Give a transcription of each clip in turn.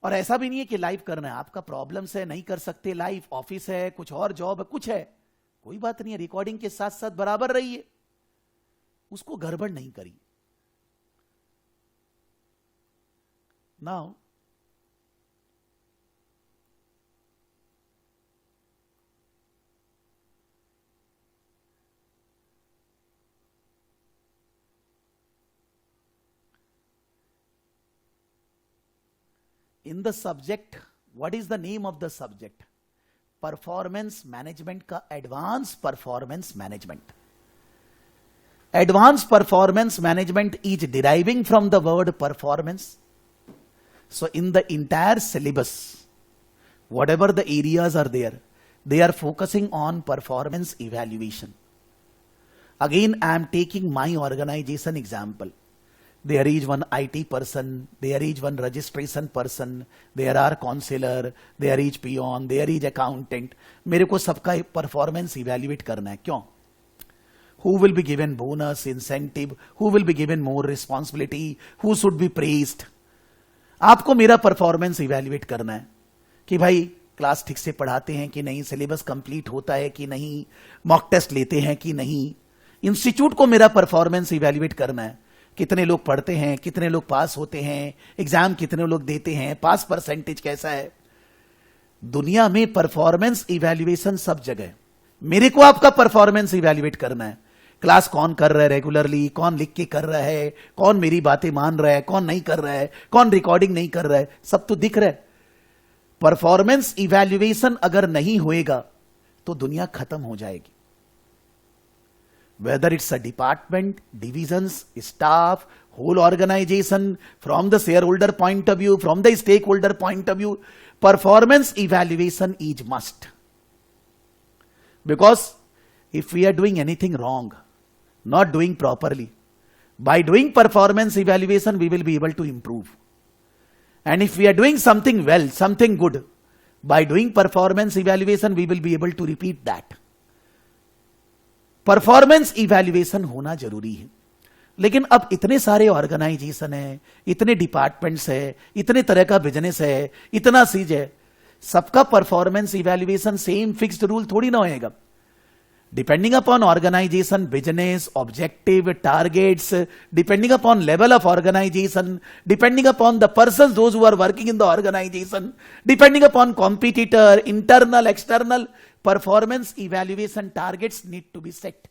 और ऐसा भी नहीं है कि लाइव करना है, आपका प्रॉब्लम्स है, नहीं कर सकते लाइव, ऑफिस है, कुछ और जॉब है, कुछ है, कोई बात नहीं है, रिकॉर्डिंग के साथ साथ बराबर रहिए, उसको गड़बड़ नहीं करिए। Now in the subject, what is the name of the subject? Performance management का advance performance management. Advance performance management is deriving from the word performance. So in the entire syllabus, whatever the areas are there, they are focusing on performance evaluation. Again, I am taking my organization example. There is one IT person, there is one registration person, there are counselor, there is peon, there is accountant. मेरे को सबका performance evaluate करना है, क्यों? Who will be given bonus, incentive, who will be given more responsibility, who should be praised. आपको मेरा performance evaluate करना है कि भाई क्लास ठीक से पढ़ाते हैं कि नहीं, सिलेबस कंप्लीट होता है कि नहीं, मॉक टेस्ट लेते हैं कि नहीं। इंस्टीट्यूट को मेरा परफॉर्मेंस इवैल्यूएट करना है, कितने लोग पढ़ते हैं, कितने लोग पास होते हैं, एग्जाम कितने लोग देते हैं, पास परसेंटेज कैसा है। दुनिया में परफॉर्मेंस इवैल्यूएशन सब जगह, मेरे को आपका परफॉर्मेंस इवैल्यूएट करना है। क्लास कौन कर रहा है रेगुलरली, कौन लिख के कर रहा है, कौन मेरी बातें मान रहा है, कौन नहीं कर रहा है, कौन रिकॉर्डिंग नहीं कर रहा है, सब तो दिख रहा है। परफॉर्मेंस इवैल्यूएशन अगर नहीं होएगा तो दुनिया खत्म हो जाएगी। Whether it's a department, divisions, staff, whole organization, from the share holder point of view, from the stake holder point of view, performance evaluation is must. Because if we are doing anything wrong, not doing properly, by doing performance evaluation we will be able to improve. And if we are doing something well, something good, by doing performance evaluation we will be able to repeat that. Performance evaluation होना जरूरी है। लेकिन अब इतने सारे organisation है, इतने departments है, इतने तरह का बिजनेस है, इतना चीज है, सबका performance evaluation same fixed rule थोड़ी ना होएगा। Depending upon organization, business, objective, targets, depending upon level of organization, depending upon the persons, those who are working in the organization, depending upon competitor, internal, external, performance evaluation targets need to be set.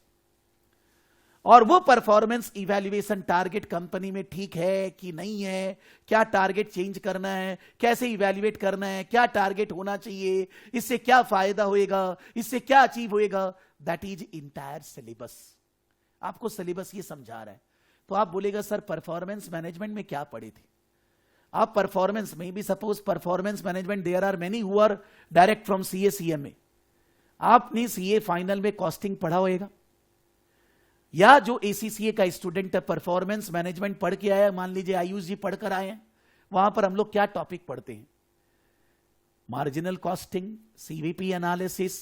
और वो performance evaluation target company में ठीक है कि नहीं है, क्या target change करना है, कैसे इवैल्यूएट करना है, क्या टारगेट होना चाहिए, इससे क्या फायदा होएगा, इससे क्या अचीव होएगा, दैट इज इंटायर सिलेबस। आपको सिलेबस ये समझा रहा है। तो आप बोलेगा सर परफॉर्मेंस मैनेजमेंट में क्या पढ़े थे आप? परफॉर्मेंस में भी suppose performance management, there are many who are direct from CA CMA. आपने सीए फाइनल में कॉस्टिंग पढ़ा होएगा, या जो एसीसीए का स्टूडेंट है परफॉर्मेंस मैनेजमेंट पढ़ के आया, मान लीजिए आयुष जी पढ़कर आए हैं, वहां पर हम लोग क्या टॉपिक पढ़ते हैं? Marginal costing, CVP analysis,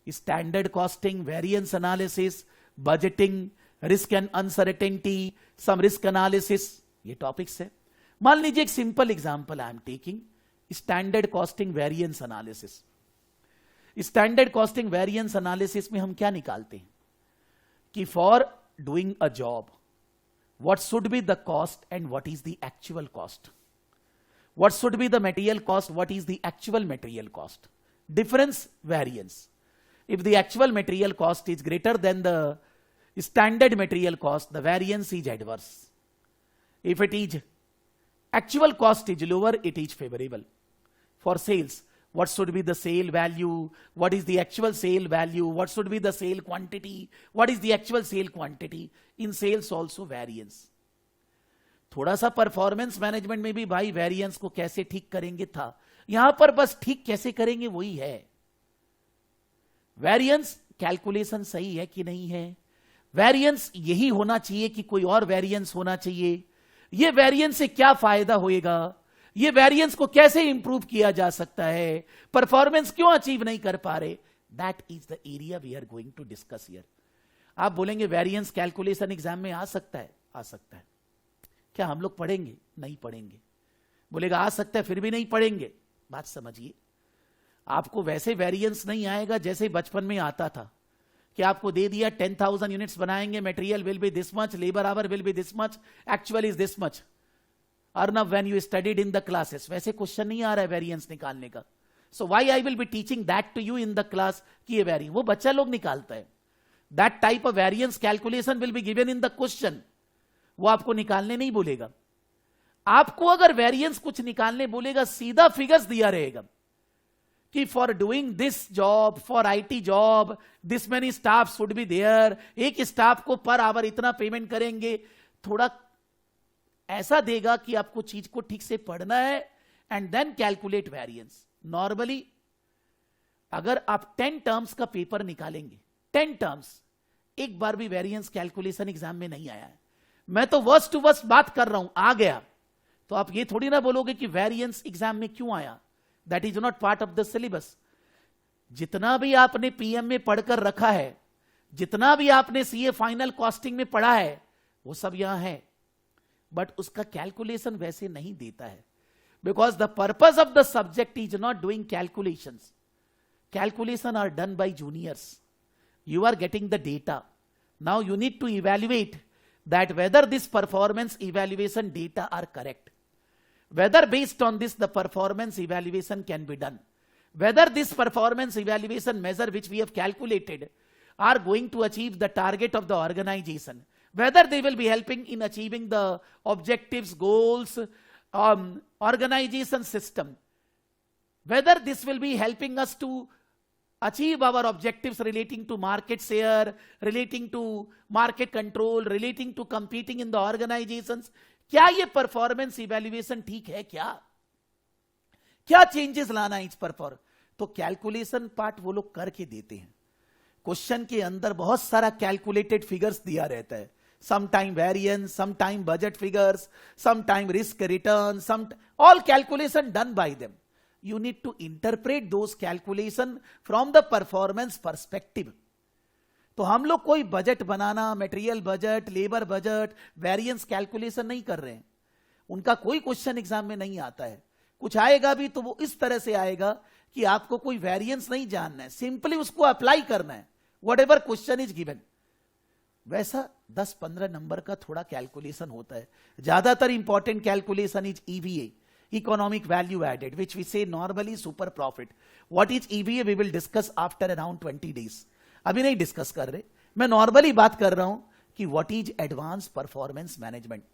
standard costing, variance analysis, budgeting, risk and uncertainty, some risk analysis, ये टॉपिक्स है। मान लीजिए एक simple example I am taking, standard costing variance analysis. Standard costing variance analysis में हम क्या निकालते हैं कि for doing a job, what should be the cost and what is the actual cost? What should be the material cost? What is the actual material cost? Difference, variance. If the actual material cost is greater than the standard material cost, the variance is adverse. If it is actual cost is lower, it is favorable. For sales, what should be the sale value? What is the actual sale value? What should be the sale quantity? What is the actual sale quantity? In sales also variance. थोड़ा सा performance management में भी भाई variance को कैसे ठीक करेंगे था, यहां पर बस ठीक कैसे करेंगे वही है। वेरिएंस कैलकुलेशन सही है कि नहीं है, वेरिएंस यही होना चाहिए कि कोई और वेरिएंस होना चाहिए, ये वेरिएंस से क्या फायदा होएगा, ये वेरिएंस को कैसे इंप्रूव किया जा सकता है, परफॉर्मेंस क्यों अचीव नहीं कर पा रहे, that is the area we are going to discuss here. आप बोलेंगे वेरिएंस कैलकुलेशन एग्जाम में आ सकता है, आ सकता है। क्या हम लोग पढ़ेंगे? नहीं पढ़ेंगे। बोलेगा आ सकता है, फिर भी नहीं पढ़ेंगे। बात समझिए, आपको वैसे वेरिएंस नहीं आएगा जैसे बचपन में आता था कि आपको दे दिया 10,000 यूनिट्स बनाएंगे, material will be this much, labour hour will be this much, actual is this much, earn up when you studied in the classes. वैसे क्वेश्चन नहीं आ रहा है वेरिएंस निकालने का। So why I will be teaching that to you in the class कि ये variance वो बच्चा लोग निकालता है। That type of variance calculation will be given in the question, वो आपको निकालने नहीं बोलेगा। आपको अगर वेरिएंस कुछ निकालने बोलेगा, सीधा फिगर्स दिया रहेगा कि for doing this job, for IT job, this many staff should be there, एक स्टाफ को पर आवर इतना पेमेंट करेंगे। थोड़ा ऐसा देगा कि आपको चीज को ठीक से पढ़ना है and then calculate variance. Normally अगर आप 10 टर्म्स का पेपर निकालेंगे, 10 टर्म्स, एक बार भी वेरिएंस कैलकुलेशन एग्जाम में नहीं आया है। मैं तो वर्स्ट टू वर्स्ट बात कर रहा हूं, आ गया तो आप ये थोड़ी ना बोलोगे कि वेरिएंस एग्जाम में क्यों आया, that is not part of the syllabus. जितना भी आपने पीएम में पढ़कर रखा है, जितना भी आपने सीए फाइनल कॉस्टिंग में पढ़ा है, वो सब यहां है, बट उसका कैलकुलेशन वैसे नहीं देता है। Because the purpose of the subject is not doing calculations. Calculation are done by juniors. You are getting the data. Now you need to evaluate that whether this performance evaluation data are correct. Whether based on this the performance evaluation can be done. Whether this performance evaluation measure which we have calculated are going to achieve the target of the organization. Whether they will be helping in achieving the objectives, goals, organization system. Whether this will be helping us to achieve our objectives relating to market share, relating to market control, relating to competing in the organizations. क्या ये performance evaluation ठीक है? क्या changes लाना है इस पर? तो कैलकुलेशन पार्ट वो लोग करके देते हैं। क्वेश्चन के अंदर बहुत सारा कैलकुलेटेड फिगर्स दिया रहता है, some time variance, some time budget figures, some time risk return, some all calculation done by them. You need to interpret those calculation from the performance perspective. तो हम लोग कोई बजट बनाना, material budget, labour budget, variance calculation नहीं कर रहे हैं। उनका कोई क्वेश्चन एग्जाम में नहीं आता है। कुछ आएगा भी तो वो इस तरह से आएगा कि आपको कोई वेरिएंस नहीं जानना है, सिंपली उसको अप्लाई करना है, what ever question is given. वैसा 10-15 नंबर का थोड़ा कैलकुलेशन होता है। ज्यादातर important calculation is EVA, economic value added, which we say normally super profit. What is EVA we will discuss after around 20 days. अभी नहीं डिस्कस कर रहे, मैं नॉर्मली बात कर रहा हूं कि what is advanced performance management.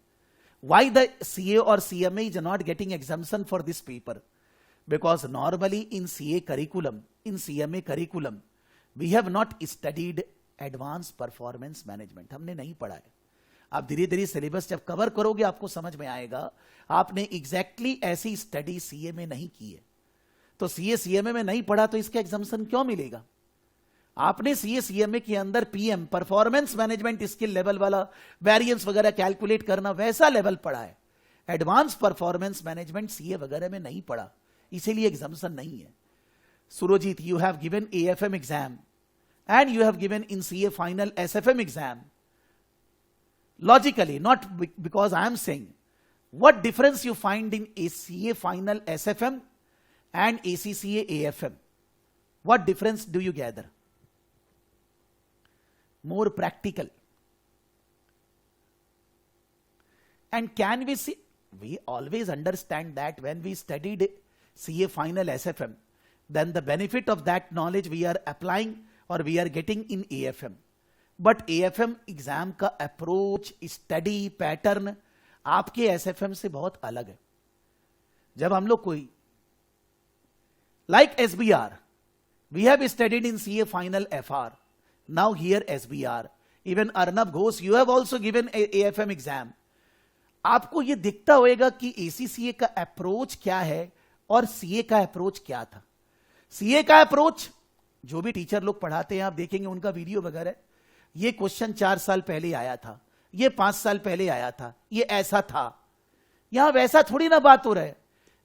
Why the CA or CMA is not getting exemption for this paper? Because normally in CA curriculum, in CMA curriculum, we have not studied advanced performance management. हमने नहीं पढ़ा है। आप धीरे धीरे syllabus जब cover करोगे आपको समझ में आएगा आपने एग्जैक्टली ऐसी स्टडी सीए में नहीं की है। तो सीए सीएमए में नहीं पढ़ा तो इसका एग्जामिनेशन क्यों मिलेगा? आपने सीए सीएमए के अंदर PM performance management skill level वाला वेरिएंस वगैरह कैलकुलेट करना वैसा लेवल पढ़ा है। एडवांस परफॉर्मेंस मैनेजमेंट सीए वगैरह में नहीं पढ़ा, इसीलिए एग्जामिनेशन नहीं है। Surjit, you have given AFM exam and you have given in CA final SFM exam. Logically, not because I am saying, what difference you find in ACA final SFM and ACCA AFM? What difference do you gather? More practical. And can we see, we always understand that when we studied CA final SFM, then the benefit of that knowledge we are applying or we are getting in AFM. But AFM exam का approach, study pattern आपके SFM से बहुत अलग है। जब हम लोग कोई like SBR, we have studied in CA final FR, now here SBR, even Arnab Ghosh, you have also given AFM exam. आपको यह दिखता होगा कि एसीसीए का अप्रोच क्या है और सीए का अप्रोच क्या था। सीए का अप्रोच जो भी टीचर लोग पढ़ाते हैं आप देखेंगे उनका वीडियो वगैरह, ये क्वेश्चन 4 साल पहले आया था, ये 5 साल पहले आया था, ये ऐसा था। यहां वैसा थोड़ी ना बात हो रहा है,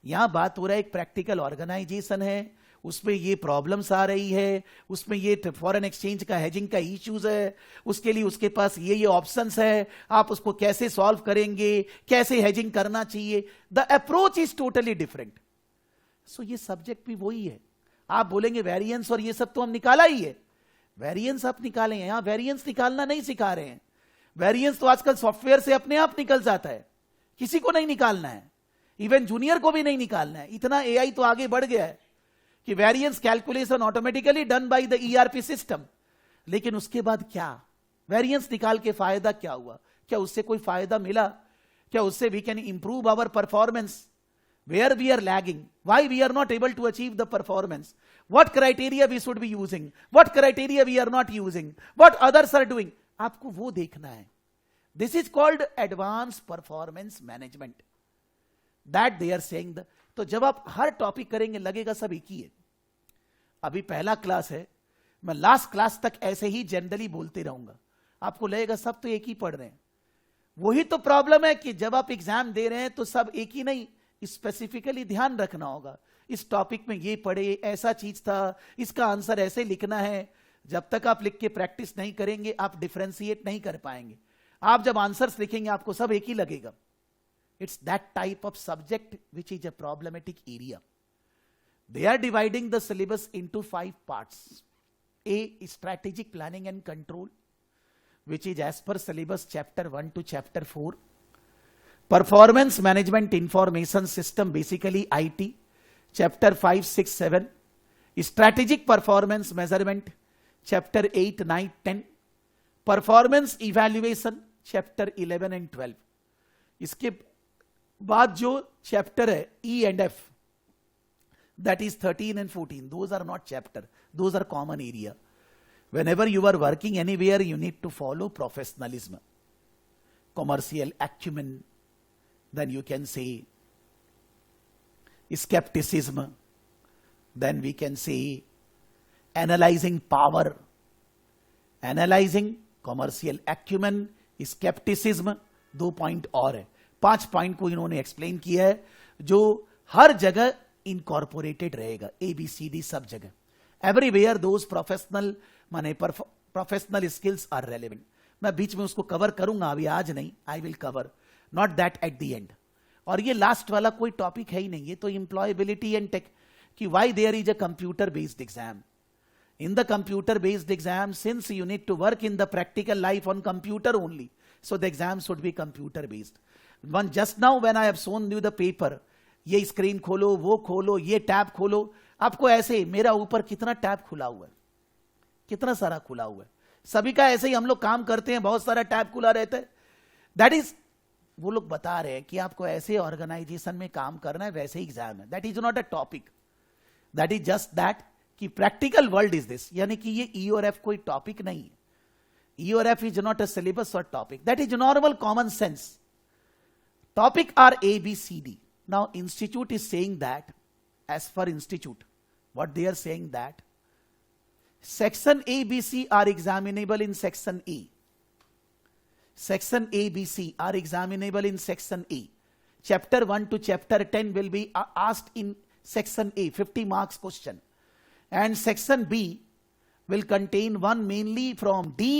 यहां बात हो रहा है एक प्रैक्टिकल ऑर्गेनाइजेशन है, उसमें ये प्रॉब्लम्स आ रही है, उसमें ये फॉरेन एक्सचेंज का हेजिंग का इश्यूज है, उसके लिए उसके पास ये ऑप्शंस है, आप उसको कैसे सॉल्व करेंगे, कैसे हेजिंग करना चाहिए. The approach is totally different. So ये सब्जेक्ट भी वही है. आप बोलेंगे वेरिएंस और ये सब तो हम निकाला ही है. वेरिएंस आप निकाले हैं, यहां वेरिएंस निकालना नहीं सिखा रहे हैं. वेरिएंस तो आजकल सॉफ्टवेयर से अपने आप निकल जाता है, किसी को नहीं निकालना है, इवन जूनियर को भी नहीं निकालना है. इतना एआई तो आगे बढ़ गया है कि variance calculation automatically done by the ERP system. लेकिन उसके बाद क्या, वेरिएंस निकाल के फायदा क्या हुआ? क्या उससे कोई फायदा मिला? क्या उससे we can improve our performance? Where we are lagging, why we are not able to achieve the performance, what criteria we should be using, what criteria we are not using, what others are doing, आपको वो देखना है. This is called advanced performance management. That they are saying the. तो जब आप हर topic करेंगे लगेगा सब एक ही है. अभी पहला क्लास है, मैं लास्ट क्लास तक ऐसे ही जनरली बोलते रहूंगा, आपको लगेगा सब तो एक ही पढ़ रहे हैं. वही तो प्रॉब्लम है कि जब आप एग्जाम दे रहे हैं तो सब एक ही नहीं, स्पेसिफिकली ध्यान रखना होगा. इस टॉपिक में ये पढ़े, ऐसा चीज था, इसका आंसर ऐसे लिखना है. जब तक आप लिख के प्रैक्टिस नहीं करेंगे आप डिफरेंशिएट नहीं कर पाएंगे. आप जब आंसर्स लिखेंगे आपको सब एक ही लगेगा. It's that type of subject which is a problematic area. They are dividing the syllabus into 5 parts. A, strategic planning and control, which is as per syllabus chapter 1 to chapter 4. Performance Management Information System, basically IT, chapter 5, 6, 7. Strategic Performance Measurement, chapter 8, 9, 10. Performance Evaluation, chapter 11 and 12. इसके बाद जो chapter है E and F, that is 13 and 14. Those are not chapter, those are common area. Whenever you are working anywhere, you need to follow professionalism, commercial acumen, then you can say skepticism, then we can say analyzing power, analyzing commercial acumen, skepticism. 2 point और है. 5 point को इन्होंने explain किया है जो हर जगह incorporated रहेगा. ABCD सब जगह, एवरीवेयर दोज प्रोफेशनल माने प्रोफेशनल स्किल्स आर रेलेवेंट. मैं बीच में उसको कवर करूंगा, अभी आज नहीं, I will cover, not that at the end. और ये लास्ट वाला कोई टॉपिक है ही नहीं, ये तो एम्प्लॉयबिलिटी एंड टेक कि why there is a computer based exam. In the computer based exam, since you need to work in the practical life on computer only, so the exam should be computer based. One just now when I have shown you the paper, ये screen खोलो, वो खोलो, ये tab खोलो, आपको ऐसे, मेरा ऊपर कितना टैब खुला हुआ है, कितना सारा खुला हुआ है, सभी का ऐसे ही हम लोग काम करते हैं, बहुत सारा टैब खुला रहता है. दैट इज, वो लोग बता रहे हैं कि आपको ऐसे ऑर्गेनाइजेशन में काम करना है, वैसे ही एग्जाम है. That is not a topic, that is just that कि प्रैक्टिकल वर्ल्ड इज दिस. यानी कि ये ई और एफ कोई टॉपिक नहीं है. E or F is not a syllabus or topic. That is normal common sense. Topic are A, B, C, D. Now institute is saying that, as per institute, what they are saying that section A, B, C are examinable in section A. Section A, B, C are examinable in section A. Chapter 1 to chapter 10 will be asked in section A, 50 marks question. And section B will contain one mainly from D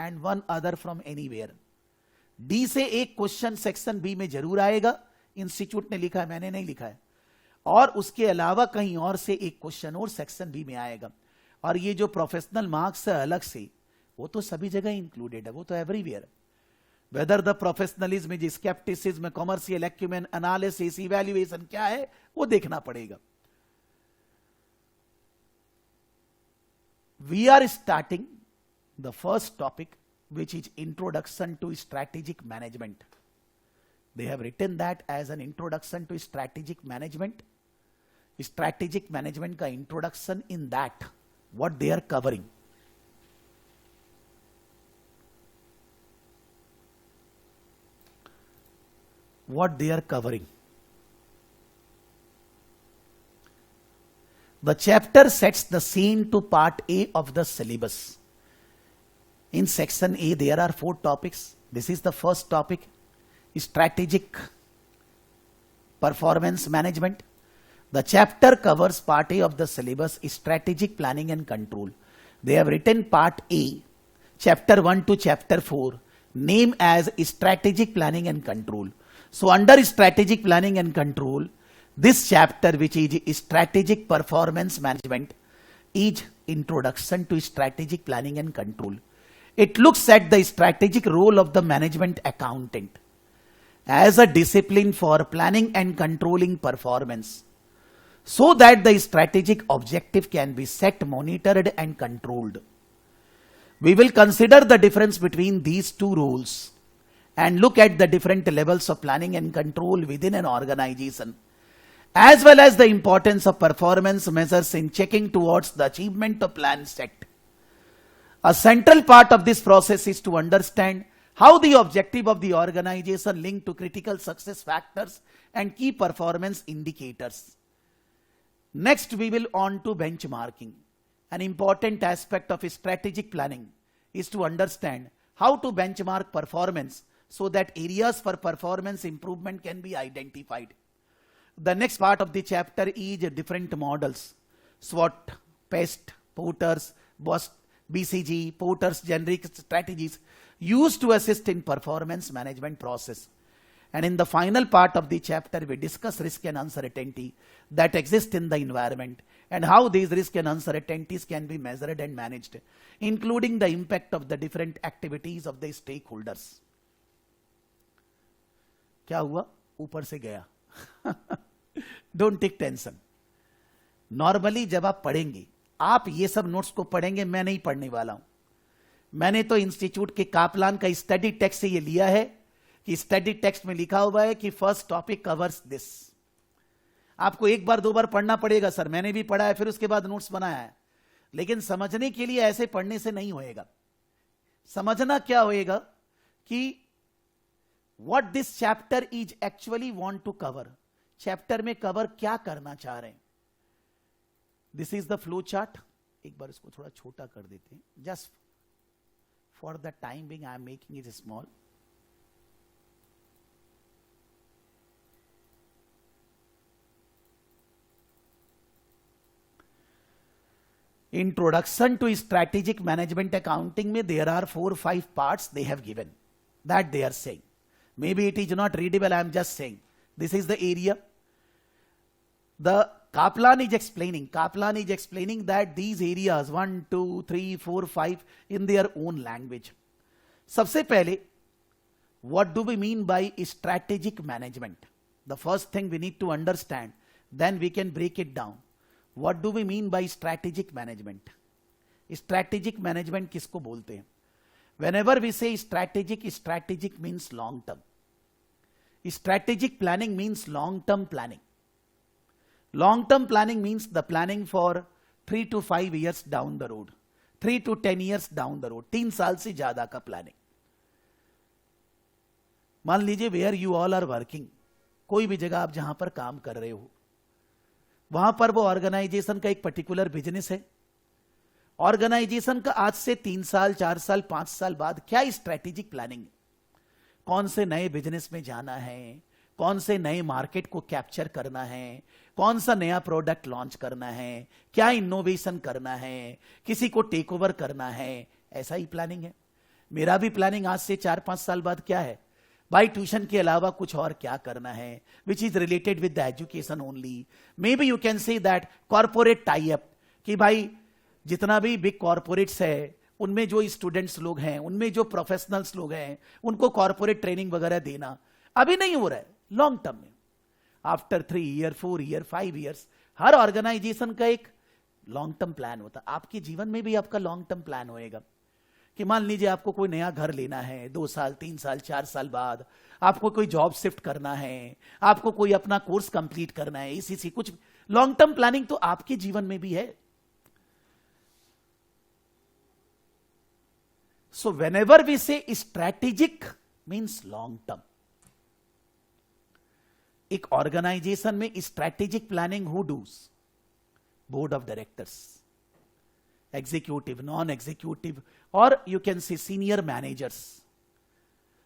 and one other from anywhere. D से एक question section B में जरूर आएगा, institute ने लिखा है, मैंने नहीं लिखा है, और उसके अलावा कहीं और से एक क्वेश्चन और सेक्शन बी में आएगा. और ये जो प्रोफेशनल मार्क्स है अलग से, वो तो सभी जगह इंक्लूडेड है, वो तो everywhere. Whether the professionalism is scepticism, commercial acumen, analysis, evaluation क्या है वो देखना पड़ेगा. We are starting the first topic, which is introduction to strategic management. They have written that as an introduction to strategic management. Strategic management का introduction, in that what they are covering. What they are covering. The chapter sets the scene to part A of the syllabus. In section A, there are 4 topics. This is the first topic, strategic performance management. The chapter covers part A of the syllabus, strategic planning and control. They have written part A, chapter 1 to chapter 4, name as strategic planning and control. So under strategic planning and control, this chapter, which is strategic performance management, is introduction to strategic planning and control. It looks at the strategic role of the management accountant as a discipline for planning and controlling performance, so that the strategic objective can be set, monitored and controlled. We will consider the difference between these two roles and look at the different levels of planning and control within an organization, as well as the importance of performance measures in checking towards the achievement of plan set. A central part of this process is to understand how the objective of the organization link to critical success factors and key performance indicators. Next, we will on to benchmarking. An important aspect of strategic planning is to understand how to benchmark performance so that areas for performance improvement can be identified. The next part of the chapter is different models: SWOT, PEST, Porter's, BCG, Porter's generic strategies used to assist in performance management process. And in the final part of the chapter, we discuss risk and uncertainty that exist in the environment and how these risks and uncertainties can be measured and managed, including the impact of the different activities of the stakeholders. क्या हुआ? ऊपर से गया. Don't take tension. Normally जब आप पढ़ेंगे, आप ये सब नोट्स को पढ़ेंगे, मैं नहीं पढ़ने वाला हूं. मैंने तो इंस्टीट्यूट के कापलान का स्टडी टेक्स्ट से ये लिया है कि स्टडी टेक्स्ट में लिखा हुआ है कि फर्स्ट टॉपिक कवर्स दिस. आपको एक बार दो बार पढ़ना पड़ेगा सर, मैंने भी पढ़ा है, फिर उसके बाद नोट्स बनाया है. लेकिन समझने के लिए ऐसे पढ़ने से नहीं होएगा. समझना क्या होएगा कि what this chapter is actually want to cover. Chapter में कवर क्या करना चाह रहे हैं. This is the flow chart. एक बार इसको थोड़ा छोटा कर देते हैं. Just for the time being I am making it small. Introduction to strategic management accounting में there are 4-5 parts they have given that they are saying. Maybe it is not readable, I am just saying. This is the area. The Kaplan is explaining that these areas 1, 2, 3, 4, 5 in their own language. सबसे पहले, what do we mean by strategic management? The first thing we need to understand, then we can break it down. What do we mean by strategic management? Strategic management किसको बोलते हैं? Whenever we say strategic means long term. Strategic planning means long term planning. Long term planning means the planning for 3 to 5 years down the road, 3 to 10 years down the road, 3 साल से ज्यादा का planning. मान लीजिए where you all are working, कोई भी जगह आप जहां पर काम कर रहे हो, वहां पर वो ऑर्गेनाइजेशन का एक पर्टिकुलर बिजनेस है. ऑर्गेनाइजेशन का आज से 3 साल 4 साल 5 साल बाद क्या स्ट्रैटेजिक प्लानिंग है. कौन से नए बिजनेस में जाना है, कौन से नए मार्केट को कैप्चर करना है, कौन सा नया प्रोडक्ट लॉन्च करना है, क्या इनोवेशन करना है, किसी को टेक ओवर करना है. ऐसा ही प्लानिंग है. मेरा भी प्लानिंग आज से 4-5 साल बाद क्या है भाई, ट्यूशन के अलावा कुछ और क्या करना है, which is related with the education only. May be you can say that corporate tie up, कि भाई जितना भी बिग कॉर्पोरेट्स है उनमें जो स्टूडेंट्स लोग हैं, उनमें जो प्रोफेशनल्स लोग हैं, उनको कॉर्पोरेट ट्रेनिंग वगैरह देना. अभी नहीं हो रहा है, लॉन्ग टर्म में, आफ्टर 3 ईयर 4 ईयर 5 ईयर्स. हर ऑर्गेनाइजेशन का एक लॉन्ग टर्म प्लान होता है. आपके जीवन में भी आपका लॉन्ग टर्म प्लान होएगा कि मान लीजिए आपको कोई नया घर लेना है 2 साल 3 साल 4 साल बाद, आपको कोई जॉब शिफ्ट करना है, आपको कोई अपना कोर्स कंप्लीट करना है, इसी कुछ लॉन्ग टर्म प्लानिंग तो आपके जीवन में भी है. So whenever we say strategic means long term. एक ऑर्गेनाइजेशन में strategic planning who does? Board of directors, executive, non executive, और you can say senior managers,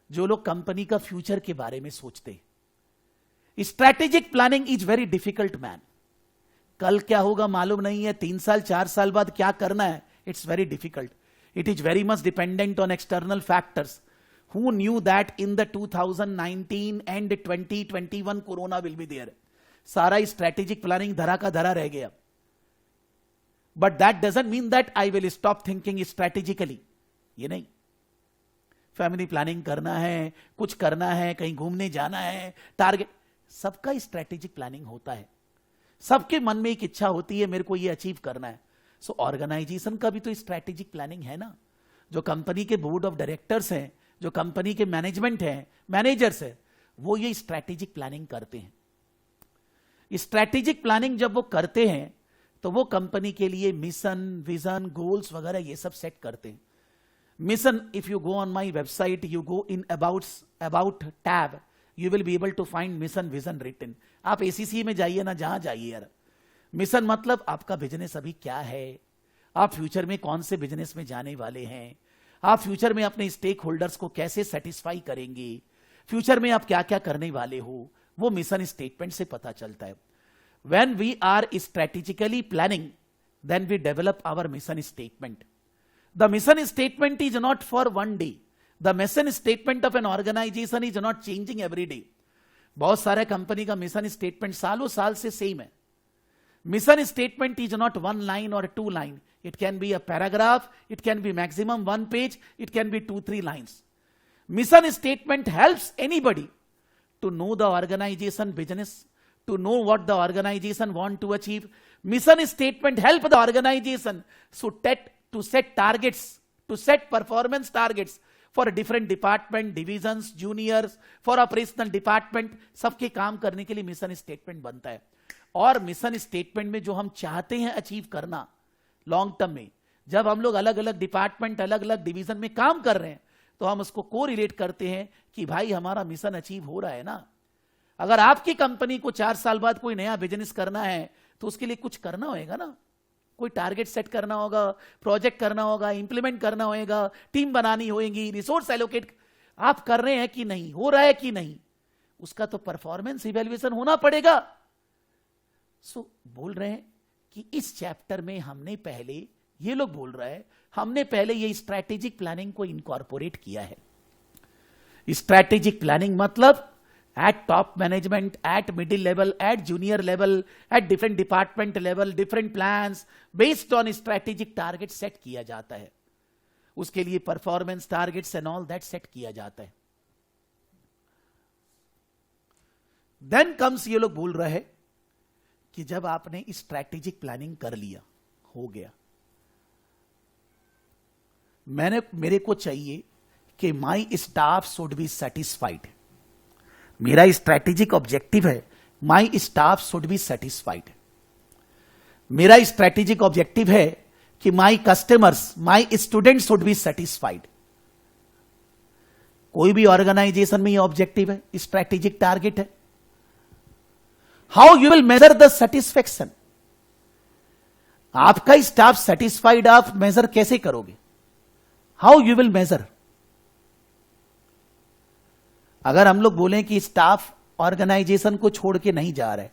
जो लोग कंपनी का फ्यूचर के बारे में सोचते. Strategic planning is very difficult man. कल क्या होगा मालूम नहीं है, 3 साल 4 साल बाद क्या करना है, it's very difficult. It is very much dependent on external factors. Who knew that in the 2019 and 2021 corona will be there? सारा strategic planning धरा का धरा रह गया. But that doesn't mean that I will stop thinking strategically. ये नहीं. Family planning करना है, कुछ करना है, कहीं घूमने जाना है, टारगेट, सबका स्ट्रैटेजिक प्लानिंग होता है. सबके मन में एक इच्छा होती है, मेरे को ये अचीव करना है. सो ऑर्गेनाइजेशन का भी तो स्ट्रैटेजिक प्लानिंग है ना. जो कंपनी के बोर्ड ऑफ डायरेक्टर्स हैं, जो कंपनी के मैनेजमेंट हैं, मैनेजर्स हैं, वो ये स्ट्रैटेजिक प्लानिंग करते हैं. स्ट्रैटेजिक प्लानिंग जब वो करते हैं तो वो कंपनी के लिए मिशन, विजन, गोल्स वगैरह ये सब सेट करते हैं. Mission, if you go on my website, you go in about tab, you will be able to find mission vision written. आप एसीसी में जाइए ना, जहां जाइए यार. मिशन मतलब आपका बिजनेस अभी क्या है, आप फ्यूचर में कौन से बिजनेस में जाने वाले हैं, आप फ्यूचर में अपने स्टेक होल्डर्स को कैसे सेटिस्फाई करेंगे, फ्यूचर में आप क्या क्या करने वाले हो, वो मिशन स्टेटमेंट से पता चलता है. When we are strategically planning, then we develop our mission statement. The mission statement is not for one day. The mission statement of an organization is not changing every day. बहुत सारे company का mission statement सालों साल से same है. Mission statement is not 1 line or 2 line. It can be a paragraph, it can be maximum 1 page, it can be 2-3 lines. Mission statement helps anybody to know the organization business, to know what the organization want to achieve. Mission statement help the organization to set targets, to set performance targets for different department, divisions, juniors, for operational department. सबके काम करने के लिए mission statement बनता है. और mission statement में जो हम चाहते हैं अचीव करना लॉन्ग टर्म में, जब हम लोग अलग अलग डिपार्टमेंट, अलग अलग डिवीजन में काम कर रहे हैं, तो हम उसको को रिलेट करते हैं कि भाई हमारा मिशन अचीव हो रहा है ना. अगर आपकी कंपनी को 4 साल बाद कोई नया बिजनेस करना है तो उसके लिए कुछ करना होगा ना. कोई टारगेट सेट करना होगा, प्रोजेक्ट करना होगा, इंप्लीमेंट करना होगा, टीम बनानी होगी, रिसोर्स एलोकेट आप कर रहे हैं कि नहीं, हो रहा है कि नहीं, उसका तो परफॉर्मेंस इवैल्यूएशन होना पड़ेगा. बोल रहे हैं कि इस चैप्टर में हमने पहले, ये लोग बोल रहे हैं, हमने पहले ये स्ट्रैटेजिक प्लानिंग को इनकॉर्पोरेट किया है. स्ट्रैटेजिक प्लानिंग मतलब at top management, at middle level, at junior level, at different department level, different plans based on strategic target set किया जाता है. उसके लिए performance targets and all that set किया जाता है. देन कम्स, ये लोग बोल रहे हैं कि जब आपने स्ट्रैटेजिक प्लानिंग कर लिया, हो गया, मेरे को चाहिए कि माई स्टाफ शुड बी सेटिस्फाइड. मेरा स्ट्रैटेजिक ऑब्जेक्टिव है माई स्टाफ शुड बी सेटिस्फाइड. मेरा स्ट्रैटेजिक ऑब्जेक्टिव है कि माई customers, my student should be satisfied. कोई भी ऑर्गेनाइजेशन में ये ऑब्जेक्टिव है, स्ट्रैटेजिक टारगेट है. How you will measure the satisfaction? आपका स्टाफ सेटिस्फाइड आप मेजर कैसे करोगे? How you will measure? अगर हम लोग बोलें कि स्टाफ ऑर्गेनाइजेशन को छोड़ के नहीं जा रहे,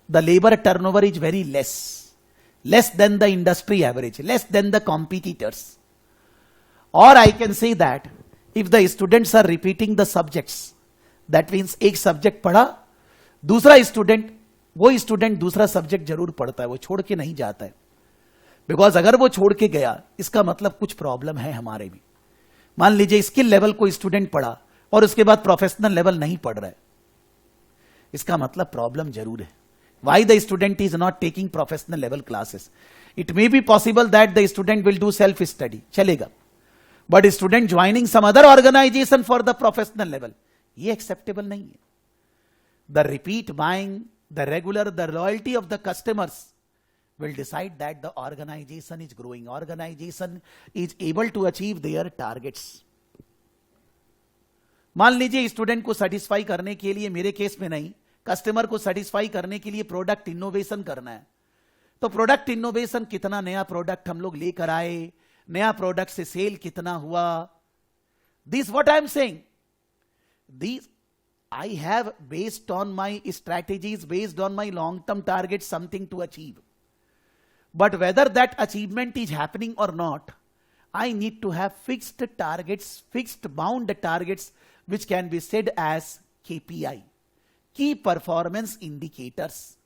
the labour turnover is very less than the industry average, less than the competitors, और I can say that if the students are repeating the subjects, that means एक सब्जेक्ट पढ़ा, दूसरा स्टूडेंट, वो स्टूडेंट दूसरा सब्जेक्ट जरूर पढ़ता है, वो छोड़ के नहीं जाता है. बिकॉज अगर वो छोड़ के गया, इसका मतलब कुछ प्रॉब्लम है हमारे भी. मान लीजिए स्किल लेवल को स्टूडेंट पढ़ा और उसके बाद प्रोफेशनल लेवल नहीं पढ़ रहा है, इसका मतलब प्रॉब्लम जरूर है. Why the student is not taking professional level classes? It may be possible that the student will do self study, चलेगा, but student joining some other organisation for the professional level, ये acceptable नहीं है. The repeat buying, the regular, the loyalty of the customers will decide that the organization is growing, organization is able to achieve their targets. मान लीजिए student को satisfy करने के लिए, मेरे केस में नहीं, कस्टमर को सेटिस्फाई करने के लिए प्रोडक्ट इनोवेशन करना है. तो प्रोडक्ट इनोवेशन, कितना नया प्रोडक्ट हम लोग लेकर आए, नया प्रोडक्ट से सेल कितना हुआ, this what I am saying, this I have, based on my strategies, based on my long-term targets, something to achieve. But whether that achievement is happening or not, I need to have fixed targets, fixed bound targets, which can be said as KPI, key performance indicators.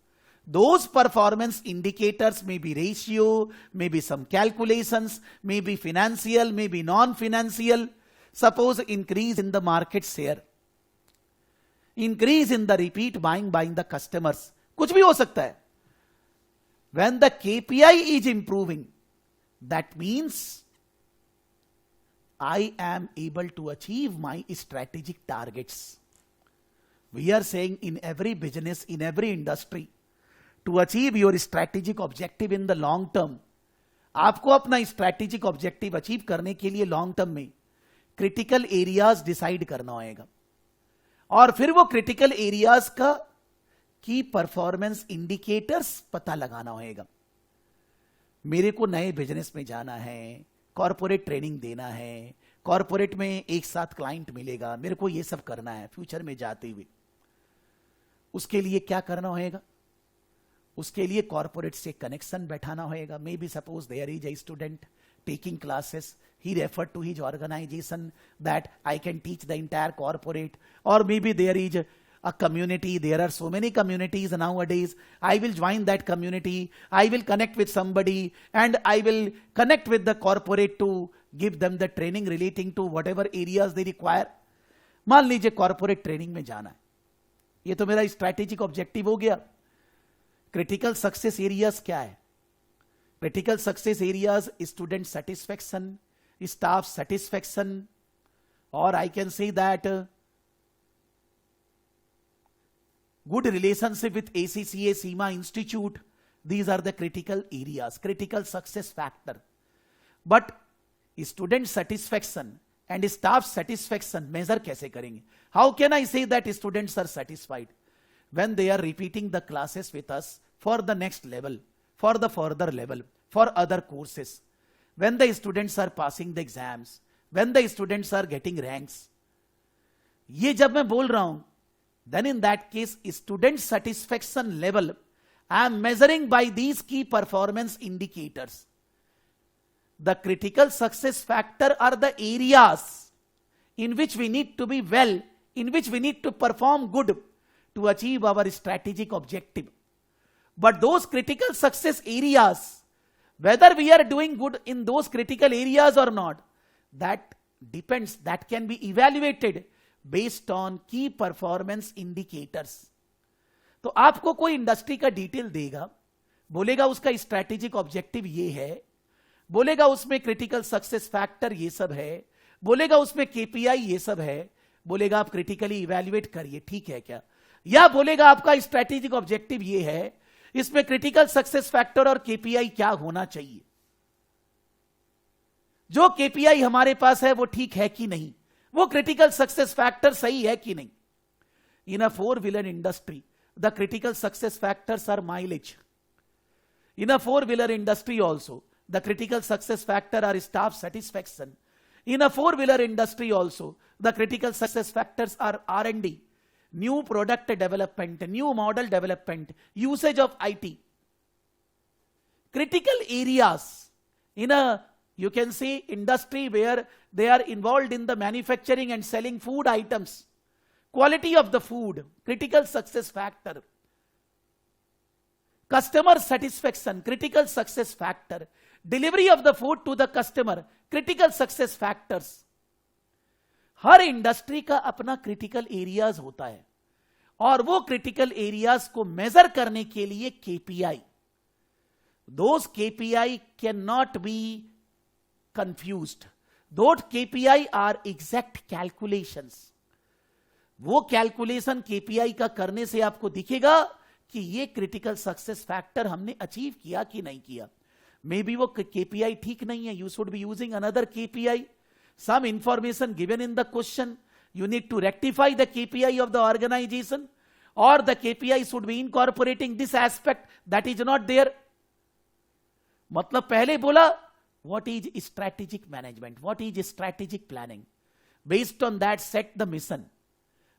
Those performance indicators may be ratio, may be some calculations, may be financial, may be non-financial. Suppose increase in the market share, increase in the repeat buying by the customers, कुछ भी हो सकता है. When the KPI is improving, that means I am able to achieve my strategic targets. We are saying in every business, in every industry, to achieve your strategic objective in the long term, आपको अपना strategic objective achieve करने के लिए long term में critical areas decide करना होगा, और फिर वो critical areas का की परफॉर्मेंस इंडिकेटर्स पता लगाना होगा. मेरे को नए बिजनेस में जाना है, कॉर्पोरेट ट्रेनिंग देना है, कॉर्पोरेट में एक साथ क्लाइंट मिलेगा, मेरे को ये सब करना है फ्यूचर में जाते हुए. उसके लिए क्या करना होगा? उसके लिए कॉर्पोरेट से कनेक्शन बैठाना होगा. Maybe suppose there is a student taking classes, he referred to his organization that I can teach the entire corporate, or maybe there is a community, there are so many communities nowadays, I will join that community, I will connect with somebody and I will connect with the corporate to give them the training relating to whatever areas they require. मान लीजिए corporate training में जाना है, ये तो मेरा strategic objective हो गया. क्रिटिकल सक्सेस एरियाज क्या है? Critical success areas student satisfaction, staff satisfaction, और I can say that good relationship with ACCA, SEMA Institute. These are the critical areas, critical success factor. But student satisfaction and staff satisfaction measure कैसे करेंगे? How can I say that students are satisfied? When they are repeating the classes with us for the next level, for the further level, for other courses. When the students are passing the exams, when the students are getting ranks. ये जब मैं बोल रहा हूं, then in that case student satisfaction level I am measuring by these key performance indicators. The critical success factor are the areas in which we need to be well, in which we need to perform good to achieve our strategic objective. But those critical success areas, whether we are doing good in those critical areas or not, that depends, that can be evaluated based on की performance indicators. तो आपको कोई industry का detail देगा, बोलेगा उसका strategic objective ये है, बोलेगा उसमें क्रिटिकल सक्सेस फैक्टर ये सब है, बोलेगा उसमें केपीआई ये सब है, बोलेगा आप क्रिटिकली इवैल्यूएट करिए, ठीक है क्या? या बोलेगा आपका स्ट्रैटेजिक ऑब्जेक्टिव ये है, इसमें क्रिटिकल सक्सेस फैक्टर और केपीआई क्या होना चाहिए, जो केपीआई हमारे पास है वो ठीक है कि नहीं, वो क्रिटिकल सक्सेस फैक्टर सही है कि नहीं. In a 4-wheeler industry the critical success factors are mileage. In a 4-wheeler industry also the critical success factor are staff satisfaction. In a 4-wheeler industry also the critical success factors are R&D, new product development, new model development, usage of IT. Critical areas in a, you can see, industry where they are involved in the manufacturing and selling food items. Quality of the food, critical success factor. Customer satisfaction, critical success factor. Delivery of the food to the customer, critical success factors. Her industry का अपना critical areas होता है, और वो critical areas को major करने के लिए KPI. Those KPI cannot be confused. Those KPI are exact calculations. वो कैलकुलेशन KPI का करने से आपको दिखेगा कि ये क्रिटिकल सक्सेस फैक्टर हमने अचीव किया कि नहीं किया. मे बी वो KPI ठीक नहीं है, you should be using another KPI. Some information given in the question, you need to rectify the KPI of the organization, or the KPI should be incorporating this aspect that is not there. मतलब पहले बोला what is strategic management, what is strategic planning. Based on that set the mission,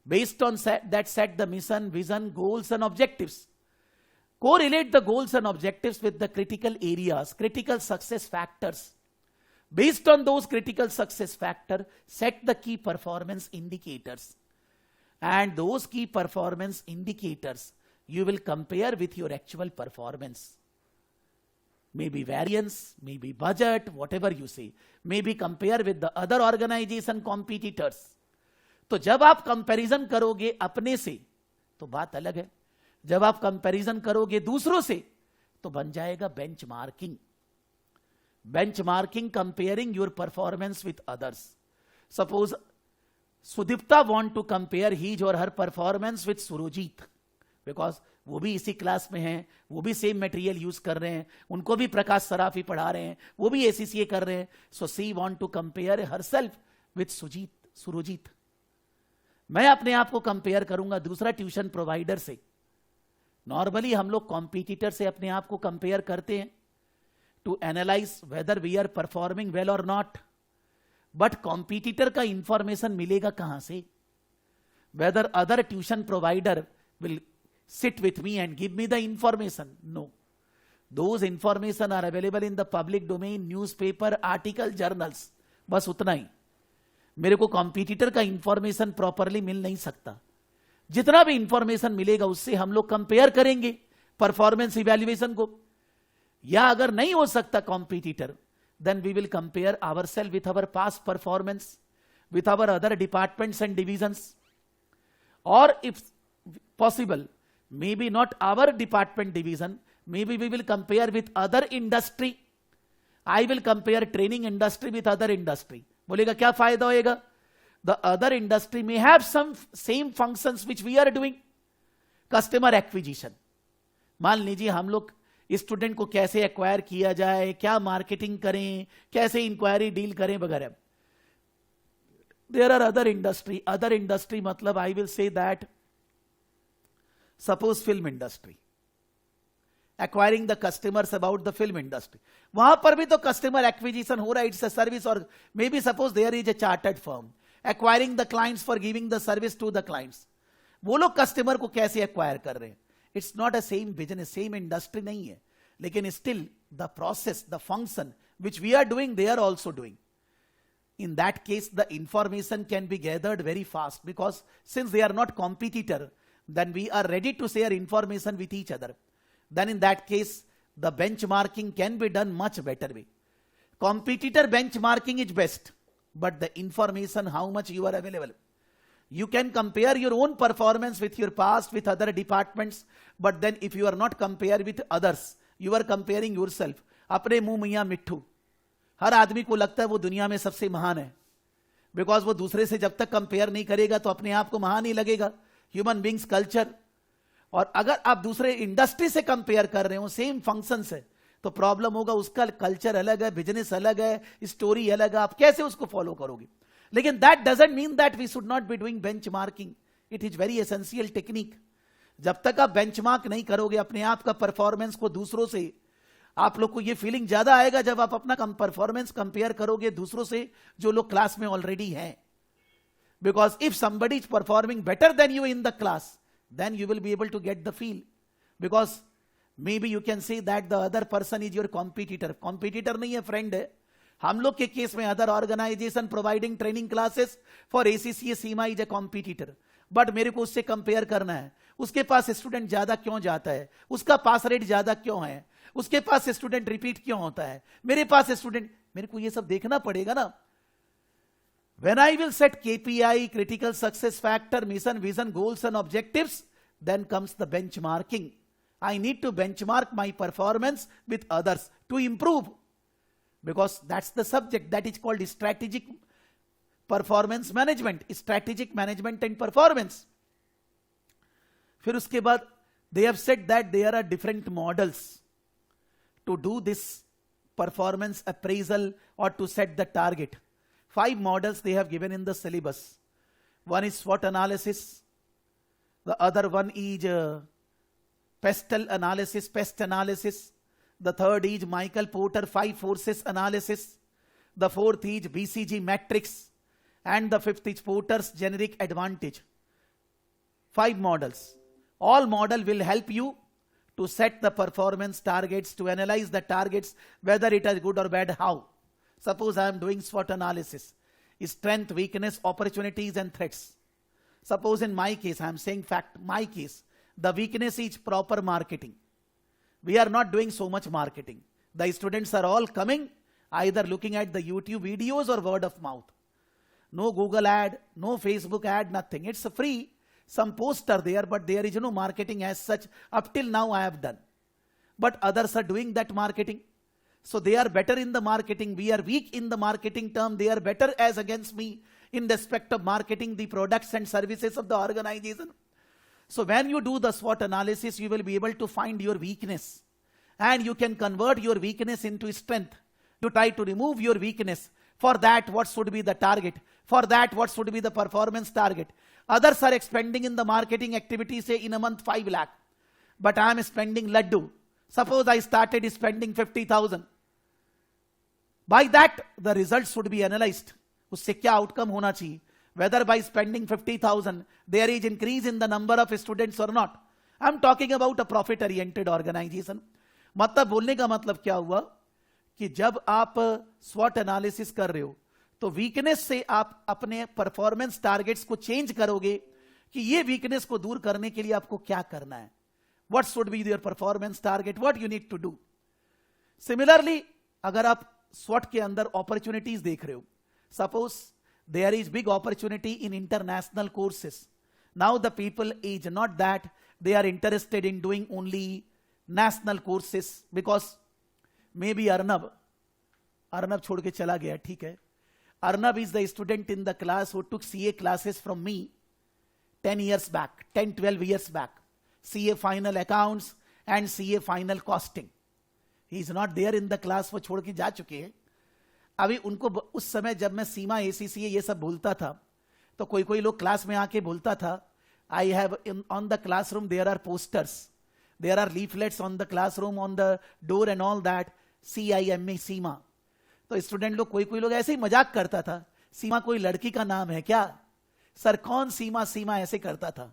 based on that set the mission, vision, goals and objectives. Correlate the goals and objectives with the critical areas, critical success factors. Based on those critical success factors, set the key performance indicators. And those key performance indicators you will compare with your actual performance. Maybe variance, maybe budget, whatever you say. Maybe compare with the other organization competitors. तो जब आप comparison करोगे अपने से तो बात अलग है, जब आप कंपैरिजन करोगे दूसरों से तो बन जाएगा benchmarking. Benchmarking, comparing your performance with others. Suppose Sudipta want to compare his और her performance with Surojit, because वो भी इसी क्लास में हैं, वो भी सेम मटेरियल यूज कर रहे हैं, उनको भी प्रकाश सराफ ही पढ़ा रहे हैं, वो भी एसीसीए कर रहे हैं. So she want to compare herself with Surojit. मैं अपने आप को कंपेयर करूंगा दूसरा ट्यूशन प्रोवाइडर से. नॉर्मली हम लोग कॉम्पिटिटर से अपने आप को कंपेयर करते हैं to analyse whether we are performing well और नॉट. बट कॉम्पिटिटर का इंफॉर्मेशन मिलेगा कहां से? Whether other tuition provider will sit with me and give me the information? No. Those information are available in the public domain, newspaper, article, journals. बस उतना ही. मेरे को competitor का इंफॉर्मेशन प्रॉपरली मिल नहीं सकता. जितना भी इंफॉर्मेशन मिलेगा उससे हम लोग कंपेयर करेंगे परफॉर्मेंस इवैल्यूएशन को. या अगर नहीं हो सकता competitor, then we will compare ourselves with our past performance, with our other departments and divisions. और if possible, maybe not our department division, maybe we will compare with other industry. I will compare training industry with other industry. बोलेगा क्या फायदा होएगा? The other industry may have some same functions which we are doing. Customer acquisition. मान लीजिए हम लोग student को कैसे एक्वायर किया जाए, क्या मार्केटिंग करें, कैसे इंक्वायरी डील करें वगैरह. There are other industry मतलब I will say that suppose film industry, acquiring the customers about the film industry. वहां पर भी तो कस्टमर एक्विजिशन हो रहा है, इट्स अ सर्विस. और maybe suppose there is a chartered firm acquiring the clients for giving the service to the clients. वो लोग कस्टमर को कैसे एक्वायर कर रहे हैं? It's not a same business, same industry नहीं है, लेकिन still the process, the function which we are doing, they are also doing. In that case, the information can be gathered very fast, because since they are not competitor, then we are ready to share information with each other. Then in that case, the benchmarking can be done much better way. Competitor benchmarking is best, but the information, how much you are available. You can compare your own performance with your past, with other departments, but then if you are not compare with others, you are comparing yourself. अपने मुंह मियां मिट्ठू. हर आदमी को लगता है वो दुनिया में सबसे महान है, बिकॉज वो दूसरे से जब तक कंपेयर नहीं करेगा तो अपने आप को महान ही लगेगा. Human beings culture. और अगर आप दूसरे इंडस्ट्री से कंपेयर कर रहे हो, सेम फंक्शन से, तो प्रॉब्लम होगा. उसका कल्चर अलग है, बिजनेस अलग है, स्टोरी अलग है, आप कैसे उसको फॉलो करोगे? लेकिन that doesn't mean that we should not be doing benchmarking. It is very essential technique. जब तक आप बेंचमार्क नहीं करोगे अपने आप का परफॉर्मेंस को दूसरों से, आप लोग को ये फीलिंग ज्यादा आएगा जब आप अपना परफॉर्मेंस कंपेयर करोगे दूसरों से जो लोग क्लास में ऑलरेडी हैं. Because if somebody is performing better than you in the class, then you will be able to get the feel. Because maybe you can say that the other person is your competitor. Competitor नहीं है, friend है. हम लोग के case में other organization providing training classes for ACCA Seema is a competitor. But मेरे को उससे कंपेयर करना है. उसके पास स्टूडेंट ज्यादा क्यों जाता है, उसका पास रेट ज्यादा क्यों है, उसके पास स्टूडेंट रिपीट क्यों होता है, मेरे पास स्टूडेंट, मेरे को ये सब देखना पड़ेगा ना. When I will set KPI, critical success factor, mission, vision, goals and objectives, then comes the benchmarking. I need to benchmark my performance with others to improve, because that's the subject that is called strategic performance management, strategic management and performance. फिर उसके बाद they have said that there are different models to do this performance appraisal or to set the target. 5 models they have given in the syllabus. One is SWOT analysis. The other one is pestle analysis, pest analysis. The third is Michael Porter 5 forces analysis. The fourth is BCG matrix. And the fifth is Porter's generic advantage. 5 models. All model will help you to set the performance targets, to analyze the targets, whether it is good or bad, how. Suppose I am doing SWOT analysis, strength, weakness, opportunities and threats. Suppose in my case, I am saying fact, my case, the weakness is proper marketing. We are not doing so much marketing. The students are all coming either looking at the YouTube videos or word of mouth. No Google ad, no Facebook ad, nothing. It's free. Some posts are there, but there is no marketing as such. Up till now I have done. But others are doing that marketing. So they are better in the marketing. We are weak in the marketing term. They are better as against me in respect of marketing the products and services of the organization. So when you do the SWOT analysis, you will be able to find your weakness. And you can convert your weakness into strength. You try to remove your weakness. For that, what should be the target? For that, what should be the performance target? Others are expending in the marketing activity, say in a month 5 lakh. But I am spending laddu. Suppose I started spending 50,000. By that, the results should be analyzed. उससे क्या outcome होना चाहिए? Whether by spending 50,000, there is increase in the number of students or not. I am talking about a profit-oriented organization. मतलब बोलने का मतलब क्या हुआ कि जब आप SWOT एनालिसिस कर रहे हो तो वीकनेस से आप अपने परफॉर्मेंस टारगेट्स को चेंज करोगे कि ये वीकनेस को दूर करने के लिए आपको क्या करना है. What should be your performance target, what you need to do. Similarly अगर आप SWOT के अंदर अपॉर्चुनिटीज देख रहे हो, suppose there is big opportunity in international courses. Now the people is not that they are interested in doing only national courses because maybe Arnab छोड़ के चला गया, ठीक है. Arnab is the student in the class who took CA classes from me 10 years back, 10-12 years back. CA final accounts and CA final costing. He is not there in the class, वो छोड़ के जा चुके हैं. अभी उनको उस समय जब मैं सीमा ACCA ये सब बोलता था तो कोई कोई लोग क्लास में आके बोलता था, I have on the classroom there are posters, there are leaflets on the classroom on the door and all that, CIMA CIMA. तो स्टूडेंट लोग कोई कोई लोग ऐसे ही मजाक करता था, सीमा कोई लड़की का नाम है क्या सर, कौन सीमा सीमा ऐसे करता था.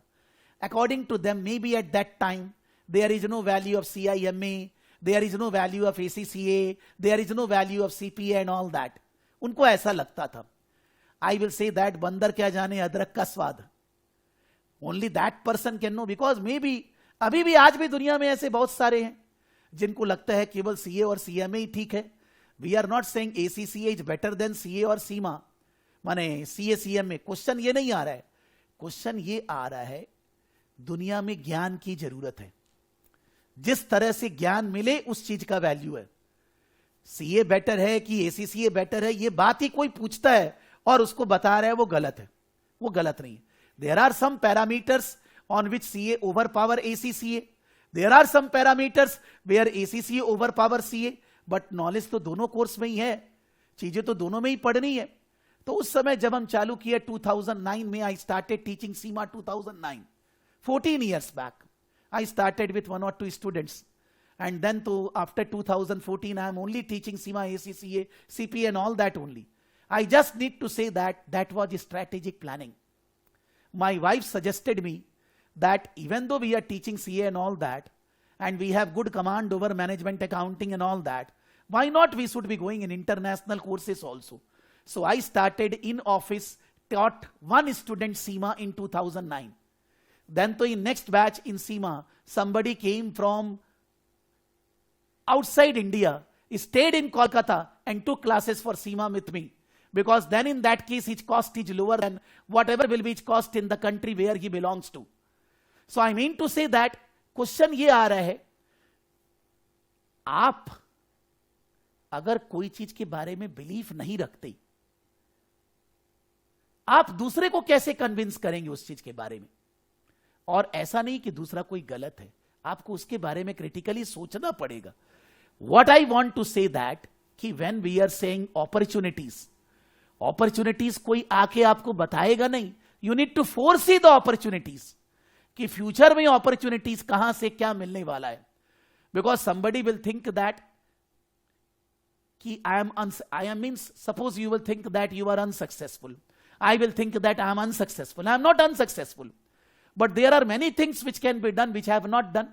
According to them maybe at that time there is no value of CIMA, there is no value of ACCA, there is no value of CPA and all that. उनको ऐसा लगता था. I will say that बंदर क्या जाने अदरक का स्वाद. Only that person can know because maybe अभी भी आज भी दुनिया में ऐसे बहुत सारे हैं जिनको लगता है केवल CA और CMA ही ठीक है. We are not saying ACCA is better than CA और सीमा, माने CA CMA. क्वेश्चन ये नहीं आ रहा है. क्वेश्चन ये आ रहा है दुनिया में ज्ञान की जरूरत है. जिस तरह से ज्ञान मिले उस चीज का वैल्यू है. CA बेटर है कि ACCA बेटर है, ये बात ही कोई पूछता है और उसको बता रहा है वो गलत है. वो गलत नहीं है. There are some parameters on which CA overpower ACCA, there are some parameters where ACCA overpower CA. But knowledge तो दोनों कोर्स में ही है, चीजें तो दोनों में ही पढ़नी है. तो उस समय जब हम चालू किए 2009 में, I started teaching Seema 2009, 14 years back. I started with 1 or 2 students, and then after 2014 I am only teaching CIMA, ACCA, CPA and all that only. I just need to say that was strategic planning. My wife suggested me that even though we are teaching CA and all that, and we have good command over management accounting and all that, why not we should be going in international courses also. So I started in office, taught 1 student CIMA in 2009. Then to in next batch in CIMA, somebody came from outside India, stayed in Kolkata and took classes for CIMA with me. Because then in that case his cost is lower than whatever will be his cost in the country where he belongs to. So I mean to say that question ये आ रहा है, आप अगर कोई चीज के बारे में बिलीफ नहीं रखते, आप दूसरे को कैसे कन्विंस करेंगे उस चीज के बारे में. और ऐसा नहीं कि दूसरा कोई गलत है, आपको उसके बारे में क्रिटिकली सोचना पड़ेगा. What I want to say that कि when we are saying opportunities कोई आके आपको बताएगा नहीं. You need to foresee the opportunities कि फ्यूचर में अपॉर्चुनिटीज कहां से क्या मिलने वाला है. Because somebody will think that कि I am means suppose you will think that you are unsuccessful. I will think that I am unsuccessful. I am not unsuccessful. But there are many things which can be done which I have not done.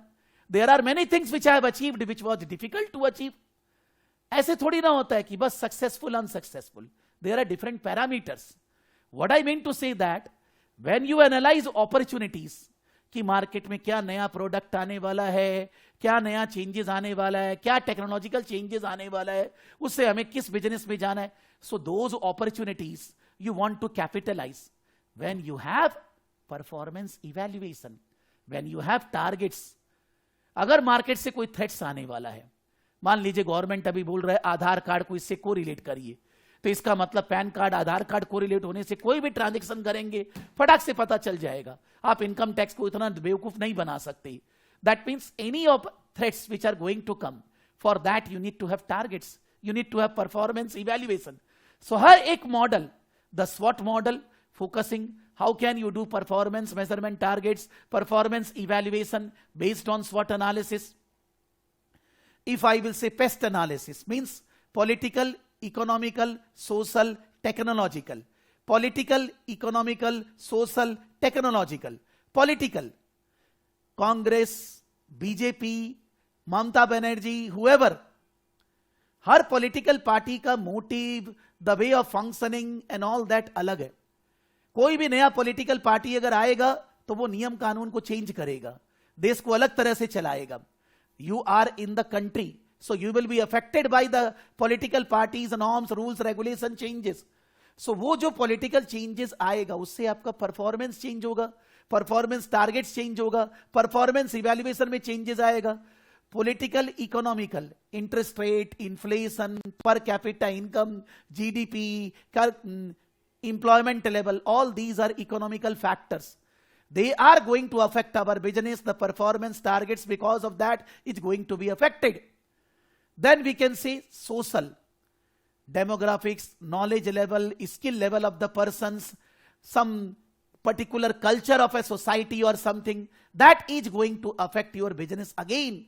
There are many things which I have achieved which was difficult to achieve. ऐसे थोड़ी ना होता है कि बस successful unsuccessful. There are different parameters. What I mean to say that when you analyse opportunities कि market में क्या नया प्रोडक्ट आने वाला है, क्या नया चेंजेस आने वाला है, क्या टेक्नोलॉजिकल चेंजेस आने वाला है, उससे हमें किस बिजनेस में जाना है. So those opportunities you want to capitalise when you have performance evaluation, when you have targets. अगर मार्केट से कोई थ्रेट्स आने वाला है, मान लीजिए गवर्नमेंट अभी बोल रहा है आधार कार्ड को इससे कोरिलेट करिए, तो इसका मतलब पैन कार्ड आधार कार्ड कोरिलेट होने से कोई भी ट्रांजैक्शन करेंगे फटाक से पता चल जाएगा. आप इनकम टैक्स को इतना बेवकूफ नहीं बना सकते. That means any of threats which are going to come, for that you need to have targets, you need to have performance evaluation. So हर एक model, the SWOT model focusing how can you do performance measurement targets, performance evaluation based on SWOT analysis. If I will say PEST analysis, means political, economical, social, technological. Political, economical, social, technological. Political, Congress, BJP, Mamata Banerjee, whoever. Her political party का motive, the way of functioning and all that अलग है. कोई भी नया political party अगर आएगा तो वो नियम कानून को चेंज करेगा, देश को अलग तरह से चलाएगा. You are in the country, so you will be affected by the political parties, norms, rules, regulation changes. So वो जो पॉलिटिकल चेंजेस आएगा उससे आपका परफॉर्मेंस चेंज होगा, परफॉर्मेंस टारगेट्स चेंज होगा, परफॉर्मेंस इवैल्यूएशन में चेंजेस आएगा. Political, economical, interest rate, inflation, per capita income, GDP, employment level, all these are economical factors. They are going to affect our business, the performance targets, because of that it's going to be affected. Then we can say social, demographics, knowledge level, skill level of the persons, some particular culture of a society or something, that is going to affect your business again.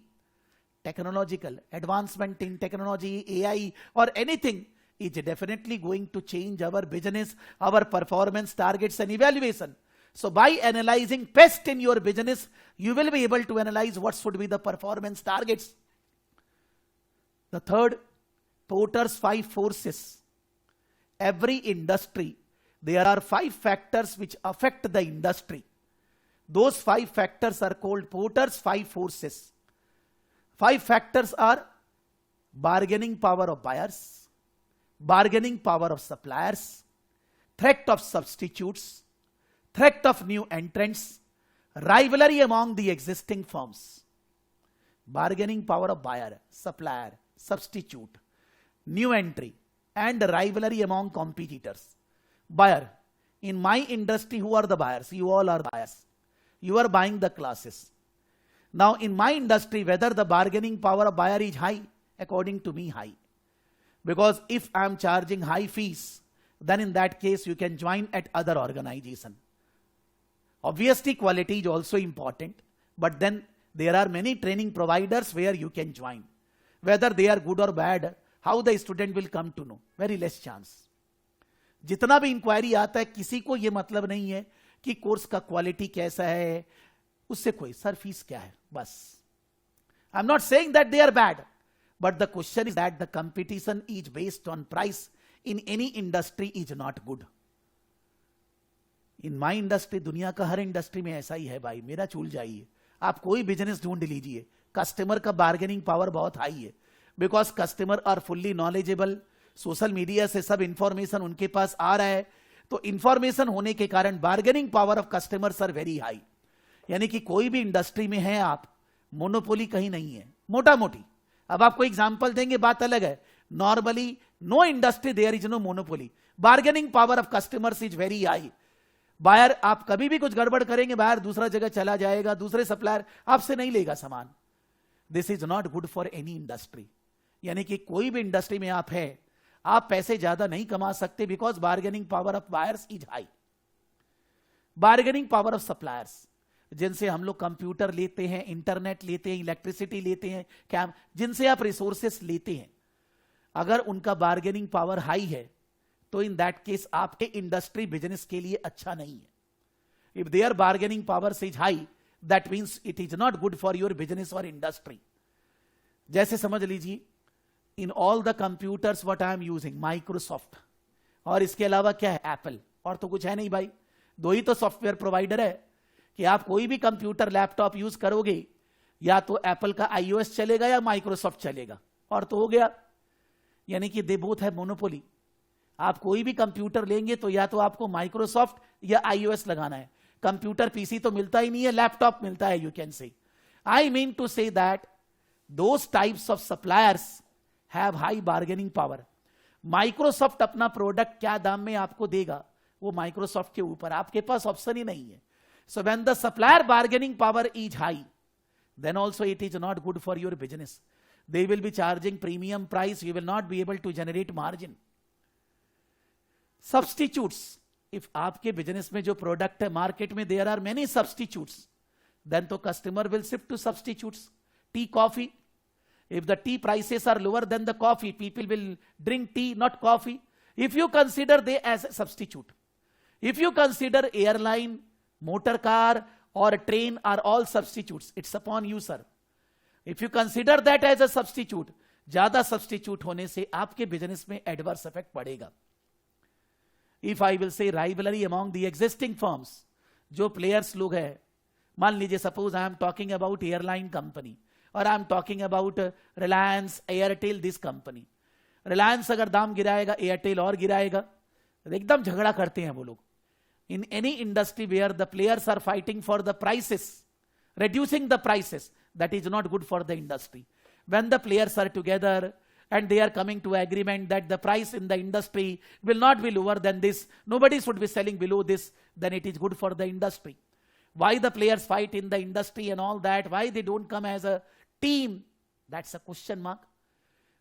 Technological advancement in technology, AI or anything is definitely going to change our business, our performance targets and evaluation. So by analyzing PEST in your business, you will be able to analyze what should be the performance targets. The third, Porter's 5 forces. Every industry, there are 5 factors which affect the industry. Those 5 factors are called Porter's 5 forces. 5 factors are bargaining power of buyers, bargaining power of suppliers, threat of substitutes, threat of new entrants, rivalry among the existing firms. Bargaining power of buyer, supplier, substitute, new entry, and rivalry among competitors. Buyer. In my industry, who are the buyers? You all are buyers. You are buying the classes. Now in my industry, whether the bargaining power of buyer is high, according to me high. Because if I am charging high fees, then in that case you can join at other organization. Obviously quality is also important, but then there are many training providers where you can join. Whether they are good or bad, how the student will come to know? Very less chance. जितना भी inquiry आता है किसी को ये मतलब नहीं है कि कोर्स का क्वालिटी कैसा है, उससे कोई सर फीस क्या है, बस. I am not saying that they are bad, but the question is that the competition is based on price in any industry is not good. In my industry, दुनिया का हर industry में ऐसा ही है भाई, मेरा चूल जाइए, आप कोई बिजनेस ढूंढ लीजिए, कस्टमर का बार्गेनिंग पावर बहुत हाई है. Because customer are fully knowledgeable, social media से सब इंफॉर्मेशन उनके पास आ रहा है, तो इंफॉर्मेशन होने के कारण bargaining power of customers are very high. यानी कि कोई भी इंडस्ट्री में है आप, मोनोपोली कहीं नहीं है, मोटा मोटी. अब आपको एग्जांपल देंगे, बात अलग है. Normally no industry there is no monopoly. Bargaining power of customers is very high. Buyer, आप कभी भी कुछ गड़बड़ करेंगे, बायर दूसरा जगह चला जाएगा, दूसरे सप्लायर आपसे नहीं लेगा सामान. This is not good for any industry. यानी कि कोई भी इंडस्ट्री में आप है, आप पैसे ज्यादा नहीं कमा सकते, because bargaining power of buyers is high. Bargaining power of suppliers, जिनसे हम लोग कंप्यूटर लेते हैं, इंटरनेट लेते हैं, इलेक्ट्रिसिटी लेते हैं, कैम, जिनसे आप रिसोर्सेस लेते हैं, अगर उनका बार्गेनिंग पावर हाई है तो इन दैट केस आपके इंडस्ट्री बिजनेस के लिए अच्छा नहीं है. If there bargaining power is high, that means it is not good for your business or industry. जैसे समझ लीजिए, in all the computers what I am using, Microsoft, और इसके अलावा क्या है, एप्पल, और तो कुछ है नहीं भाई, दो ही तो सॉफ्टवेयर प्रोवाइडर है कि आप कोई भी कंप्यूटर लैपटॉप यूज करोगे या तो एप्पल का iOS चलेगा या माइक्रोसॉफ्ट चलेगा, और तो हो गया. यानी कि दे बोथ है मोनोपोली. आप कोई भी कंप्यूटर लेंगे तो या तो आपको माइक्रोसॉफ्ट या iOS लगाना है. कंप्यूटर पीसी तो मिलता ही नहीं है, लैपटॉप मिलता है, you can say. I mean to say that those types of suppliers have high bargaining power. Microsoft अपना प्रोडक्ट क्या दाम में आपको देगा वो माइक्रोसॉफ्ट के ऊपर, आपके पास ऑप्शन ही नहीं है. So when the supplier bargaining power is high, then also it is not good for your business. They will be charging premium price, you will not be able to generate margin. Substitutes, if आपके business में जो product है market में there are many substitutes, then तो customer will shift to substitutes. Tea, coffee, if the tea prices are lower than the coffee, people will drink tea, not coffee. If you consider they as a substitute, if you consider airline, motor car or a train are all substitutes, it's upon you sir. If you consider that as a substitute, ज्यादा substitute होने से आपके business में adverse effect पड़ेगा. If I will say rivalry among the existing firms, जो players लोग हैं, मान लीजिए suppose I am talking about airline company और I am talking about Reliance, Airtel, this company. Reliance अगर दाम गिराएगा, Airtel और गिराएगा, एकदम झगड़ा करते हैं वो लोग. In any industry where the players are fighting for the prices, reducing the prices, that is not good for the industry. When the players are together and they are coming to agreement that the price in the industry will not be lower than this, nobody should be selling below this, then it is good for the industry. Why the players fight in the industry and all that, why they don't come as a team, that's a question mark.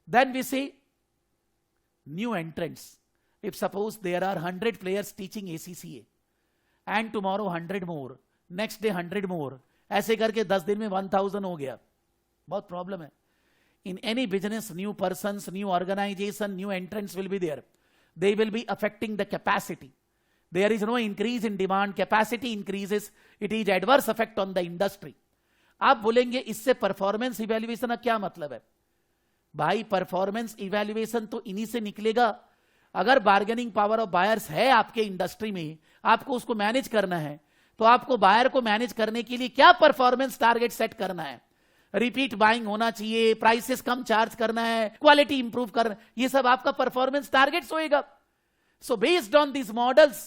Then we say new entrants. If suppose there are 100 players teaching ACCA, and tomorrow 100 more, next day 100 more, ऐसे करके 10 दिन में 1000 हो गया, बहुत problem है. In any business, new persons, new organization, new entrants will be there. They will be affecting the capacity. There is no increase in demand, capacity increases, it is adverse effect on the industry. आप बोलेंगे इससे performance evaluation का क्या मतलब है? भाई performance evaluation तो इन्हीं से निकलेगा. अगर बार्गेनिंग पावर ऑफ बायर्स है आपके इंडस्ट्री में, आपको उसको मैनेज करना है, तो आपको बायर को मैनेज करने के लिए क्या परफॉर्मेंस टारगेट सेट करना है? रिपीट बाइंग होना चाहिए, प्राइसेस कम चार्ज करना है, क्वालिटी इंप्रूव करना, ये सब आपका परफॉर्मेंस टारगेट्स होएगा. So based on this models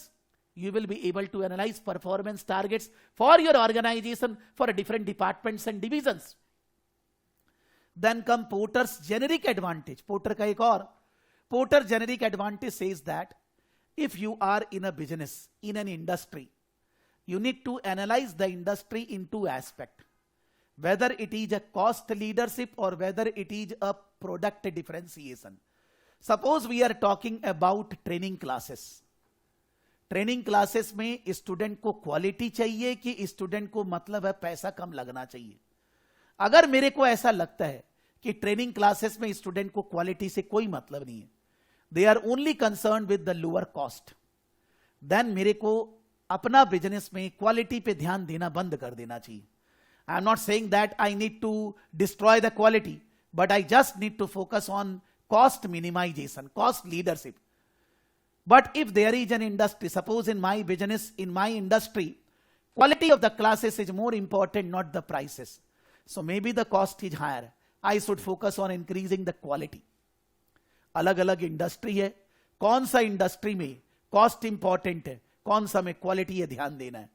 you will be able to analyze performance targets for your organization for different departments and divisions. Then come Porter's generic advantage. Porter का एक और, Porter generic advantage says that if you are in a business, in an industry, you need to analyze the industry in two aspects. Whether it is a cost leadership or whether it is a product differentiation. Suppose we are talking about training classes. Training classes में student को quality चाहिए कि student को मतलब है पैसा कम लगना चाहिए? अगर मेरे को ऐसा लगता है कि ट्रेनिंग क्लासेस में स्टूडेंट को क्वालिटी से कोई मतलब नहीं है, they are only concern with the lower cost, then मेरे को अपना बिजनेस में क्वालिटी पे ध्यान देना बंद कर देना चाहिए. I am not saying that I need to destroy the quality, but I just need to focus on cost minimization, cost leadership. But if there is an industry, suppose in my business, in my industry, quality of the classes is more important, not the prices. So maybe the cost is higher. I should focus on increasing the quality. अलग अलग industry है, कौन सा industry में cost important है, कौन सा में क्वालिटी है, ध्यान देना है.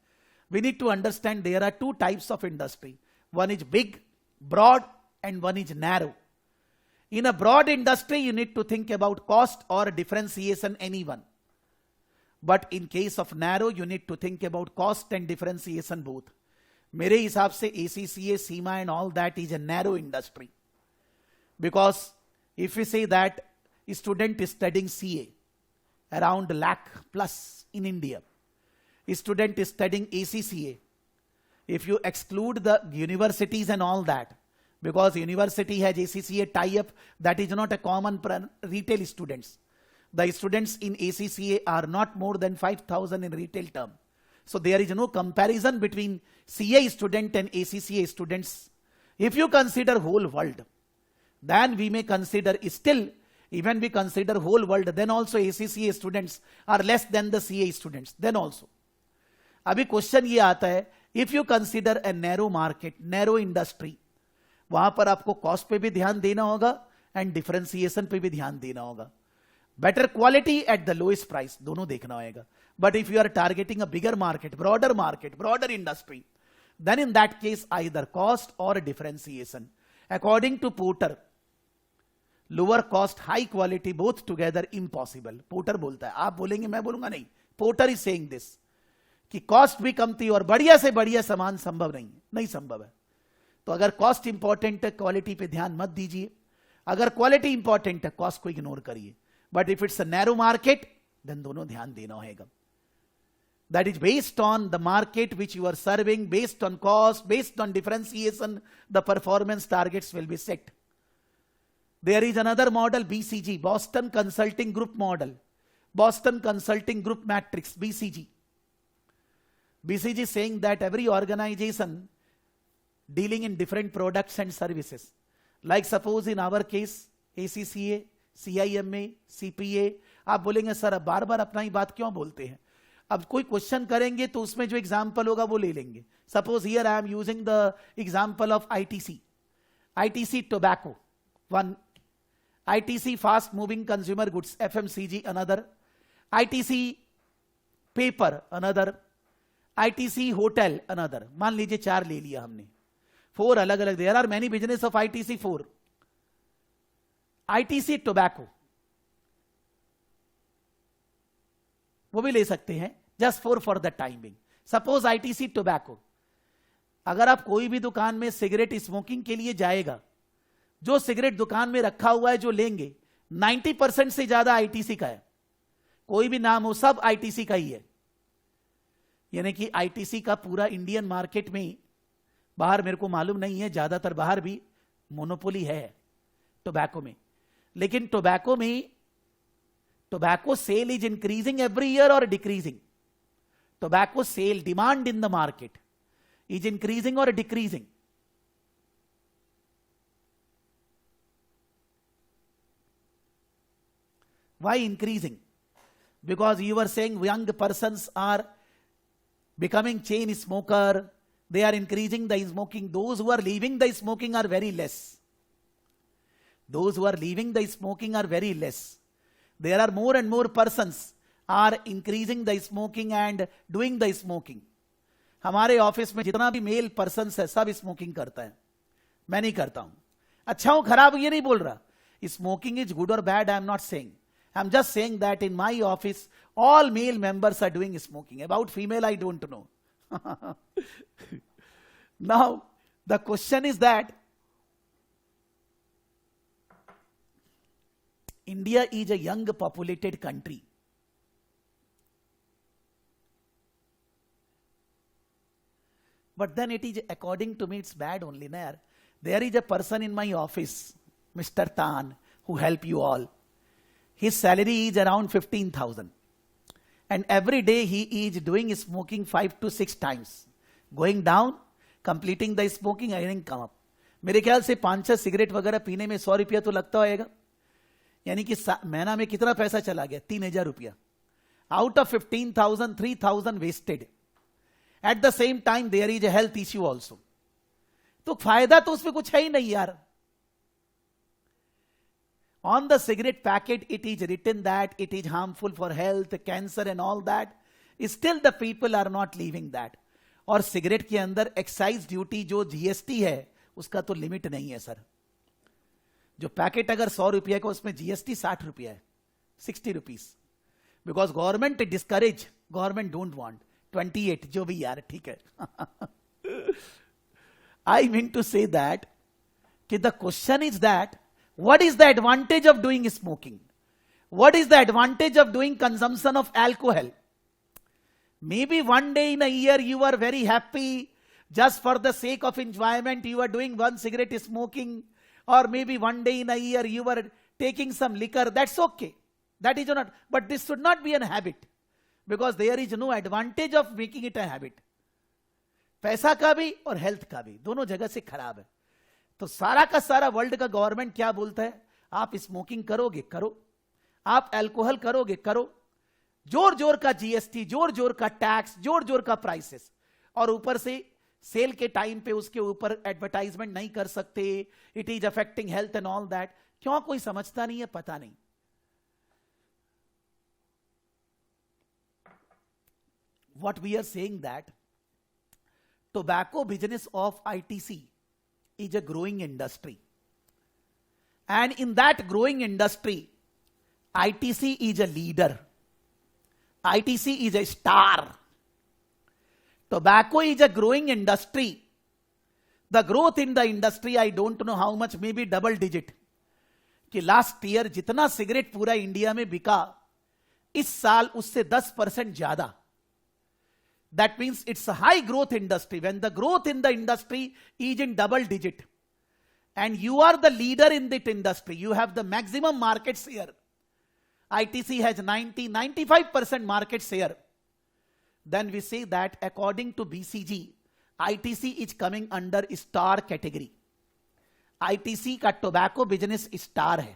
We need to understand there are two types of industry. One is big, broad, and one is narrow. In a broad industry, you need to think about cost or differentiation, anyone. But in case of narrow, you need to think about cost and differentiation both. मेरे हिसाब से ACCA, SEMA and all that is a narrow industry. Because if we say that a student is studying CA, around lakh plus in India. A student is studying ACCA. If you exclude the universities and all that, because university has ACCA tie-up, that is not a common retail students. The students in ACCA are not more than 5,000 in retail term. So there is no comparison between CA student and ACCA students. If you consider whole world, then we may consider still, even we consider whole world, then also ACCA students are less than the CA students, then also. अभी question ये आता है, if you consider a narrow market, narrow industry, वहां पर आपको cost पे भी ध्यान देना होगा एंड डिफरेंशिएशन पे भी ध्यान देना होगा, better quality at the lowest price, दोनों देखना होगा. But if you are targeting a bigger market, broader industry, then in that case either cost or differentiation. According to Porter, lower cost, high quality, both together impossible. Porter बोलता है, आप बोलेंगे, मैं बोलूंगा नहीं. Porter is saying this, कि cost भी कम थी और बढ़िया से बढ़िया सामान संभव नहीं संभव है. तो अगर कॉस्ट इंपॉर्टेंट है, क्वालिटी पे ध्यान मत दीजिए. अगर क्वालिटी इंपॉर्टेंट है, कॉस्ट को इग्नोर करिए. But if it's a narrow market, then दोनों ध्यान देना होगा. That is based on the market which you are serving, based on cost, based on differentiation, the performance targets will be set. There is another model, BCG, Boston Consulting Group model, Boston Consulting Group matrix, BCG. BCG is saying that every organization dealing in different products and services, like suppose in our case, ACCA, CIMA, CPA, आप बोलेंगे sir अब बार बार अपना ही बात क्यों बोलते हैं. अब कोई क्वेश्चन करेंगे तो उसमें जो एग्जांपल होगा वो ले लेंगे. Suppose here I am using the example of ITC tobacco one, ITC fast moving consumer goods FMCG another, ITC paper another, ITC hotel another. मान लीजिए 4 ले लिया हमने, 4 अलग अलग. There are many business of ITC 4. ITC tobacco वो भी ले सकते हैं, just for the timing. Suppose ITC tobacco, अगर आप कोई भी दुकान में सिगरेट स्मोकिंग के लिए जाएगा, जो सिगरेट दुकान में रखा हुआ है जो लेंगे 90% से ज्यादा आईटीसी का है. कोई भी नाम हो, सब आईटीसी का ही है. यानी कि आईटीसी का पूरा इंडियन मार्केट में, बाहर मेरे को मालूम नहीं है, ज्यादातर बाहर भी मोनोपोली है टोबैको में. लेकिन टोबैको में tobacco sale is increasing every year or decreasing? Tobacco sale, demand in the market is increasing or decreasing? Why increasing? Because you were saying young persons are becoming chain smoker, they are increasing the smoking. Those who are leaving the smoking are very less. Those who are leaving the smoking are very less. There are more and more persons are increasing the smoking and doing the smoking. हमारे office में जितना भी male person है सब smoking करता है. मैं नहीं करता हूं. अच्छा हूं खराब ये नहीं बोल रहा. स्मोकिंग इज गुड और bad I am not saying. I am just saying that in my office all male members are doing smoking. About female I don't know. Now the question is that India is a young populated country. But then it is, according to me, it's bad only. There is a person in my office, Mr. Tan, who help you all. His salary is around 15,000. And every day he is doing smoking 5 to 6 times. Going down, completing the smoking, earning come up. मेरे ख्याल से 5-6 cigarette वगैरह पीने में 100 रुपया तो लगता होगा. यानी कि महीना में कितना पैसा चला गया? 3,000 रुपया. Out of 15,000, 3,000 wasted. At the same time, there is a health issue also. तो फायदा तो उसमें कुछ है ही नहीं यार. On the cigarette packet, it is written that it is harmful for health, cancer and all that. Still the people are not leaving that. और cigarette के अंदर एक्साइज ड्यूटी जो जीएसटी है उसका तो लिमिट नहीं है सर. जो पैकेट अगर 100 रुपया का उसमें जीएसटी 60 रुपया है, 60 rupees. Because government discourage, government don't want. 28 जो भी यार ठीक है. I mean to say that कि the question is that what is the advantage of doing smoking? What is the advantage of doing consumption of alcohol? Maybe one day in a year you are very happy, just for the sake of enjoyment you are doing one cigarette smoking, or maybe one day in a year you are taking some liquor. That's okay. That is not, but this should not be a habit. Because there is no advantage of making it a habit. पैसा का भी और health का भी, दोनों जगह से खराब है। तो सारा का सारा वर्ल्ड का गवर्नमेंट क्या बोलता है, आप स्मोकिंग करोगे करो, आप अल्कोहल करोगे करो, जोर जोर का जीएसटी, जोर जोर का टैक्स, जोर जोर का प्राइसेस, और ऊपर से सेल के टाइम पे उसके ऊपर एडवर्टाइजमेंट नहीं कर सकते, it is affecting health and all that. क्यों कोई समझता नहीं है, पता नहीं। What we are saying that tobacco business of ITC is a growing industry, and in that growing industry ITC is a leader, ITC is a star. Tobacco is a growing industry. The growth in the industry, I don't know how much, maybe double digit, कि last year जितना cigarette पूरा India में बिका, इस साल उससे 10% ज्यादा। That means it's a high growth industry. When the growth in the industry is in double digit and you are the leader in that industry, you have the maximum market share. ITC has 95% market share. Then we say that according to BCG, ITC is coming under star category. ITC का tobacco business star है.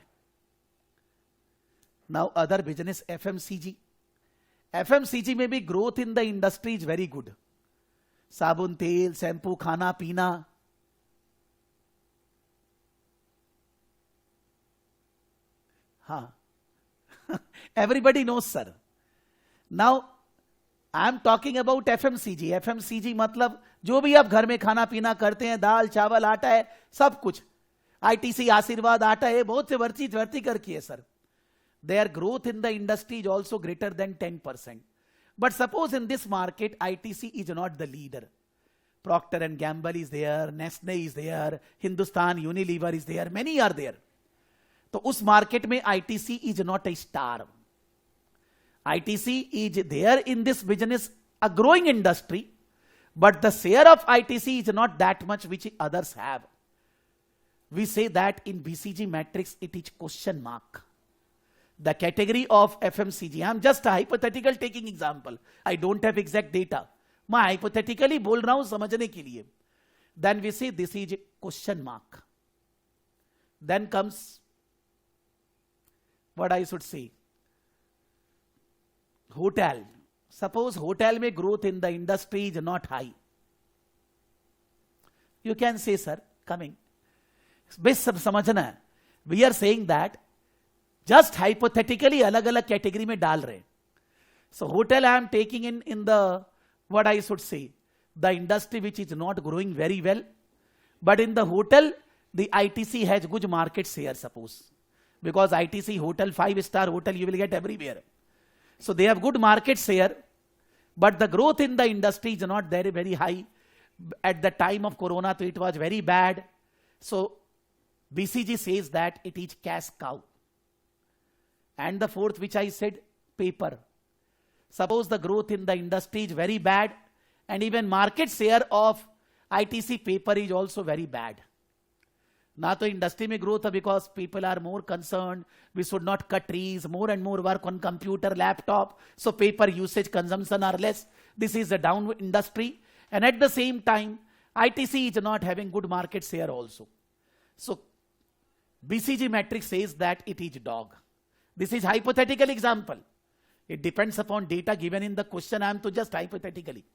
Now other business FMCG. FMCG में भी growth in the industry is very good. साबुन, तेल, shampoo, खाना पीना, हाँ everybody knows sir. Now I am talking about FMCG. FMCG मतलब जो भी आप घर में खाना पीना करते हैं, दाल चावल आटा है, सब कुछ। आईटीसी आशीर्वाद आटा है, बहुत से वर्ती करके है sir. Their growth in the industry is also greater than 10%. But suppose in this market, ITC is not the leader. Procter and Gamble is there, Nestle is there, Hindustan Unilever is there, many are there. तो उस market में ITC is not a star. ITC is there in this business, a growing industry, but the share of ITC is not that much which others have. We say that in BCG matrix, it is question mark. The category of FMCG, I'm just a hypothetical taking example. I don't have exact data. मैं hypothetically बोल रहा हूं समझने के लिए. Then we say this is a question mark. Then comes what I should say. Hotel. Suppose hotel में growth in the industry is not high. You can say, sir, coming. Base सब समझना है. We are saying that just hypothetically अलग अलग category में डाल रहे. So hotel I am taking in the what I should say, the industry which is not growing very well, but in the hotel the ITC has good market share, suppose, because ITC hotel 5-star hotel you will get everywhere. So they have good market share, but the growth in the industry is not very very high. At the time of corona so it was very bad. So BCG says that it is cash cow. And the fourth which I said, paper. Suppose the growth in the industry is very bad and even market share of ITC paper is also very bad. Na to industry mein growth hai because people are more concerned, we should not cut trees, more and more work on computer, laptop, so paper usage consumption are less. This is a down industry, and at the same time ITC is not having good market share also. So BCG matrix says that it is dog. This is hypothetical example. It depends upon data given in the question. I am to just hypothetically.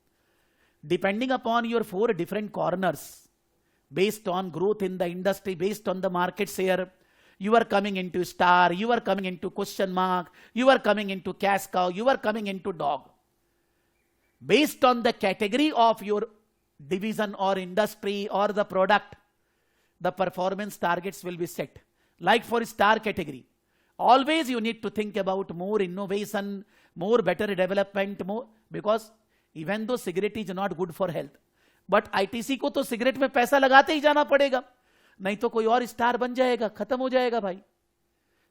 Depending upon your 4 different corners, based on growth in the industry, based on the market share, you are coming into star, you are coming into question mark, you are coming into cash cow, you are coming into dog. Based on the category of your division or industry or the product, the performance targets will be set. Like for star category, always you need to think about more innovation, more better development, more, because even though cigarette is not good for health, but ITC को तो cigarette में पैसा लगाते ही जाना पड़ेगा, नहीं तो कोई और स्टार बन जाएगा, खत्म हो जाएगा भाई.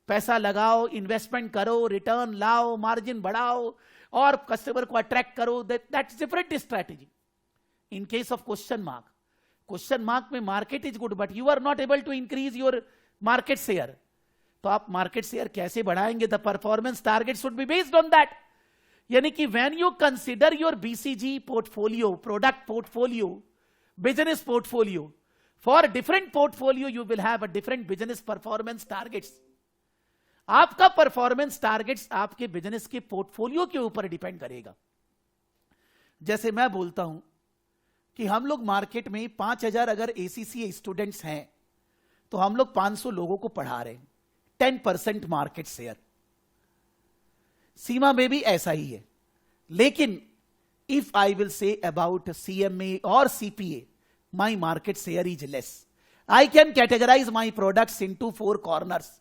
पैसा लगाओ, इन्वेस्टमेंट करो, रिटर्न लाओ, मार्जिन बढ़ाओ और कस्टमर को अट्रैक्ट करो. That's different strategy. In case of question mark में market is good but you are not able to increase your market share. तो आप मार्केट शेयर कैसे बढ़ाएंगे? The performance target should be based on that. यानी कि when you consider your BCG portfolio, product portfolio, business portfolio, for different portfolio you will have a different business performance targets. आपका performance targets आपके business के portfolio के ऊपर depend करेगा. जैसे मैं बोलता हूं कि हम लोग मार्केट में 5,000 अगर एसीसीए स्टूडेंट्स हैं तो हम लोग 500 लोगों को पढ़ा रहे हैं, 10% मार्केट शेयर. सीमा में भी ऐसा ही है. लेकिन if I will say about CMA और CPA, my market share is less. I can categorise my products into 4 corners.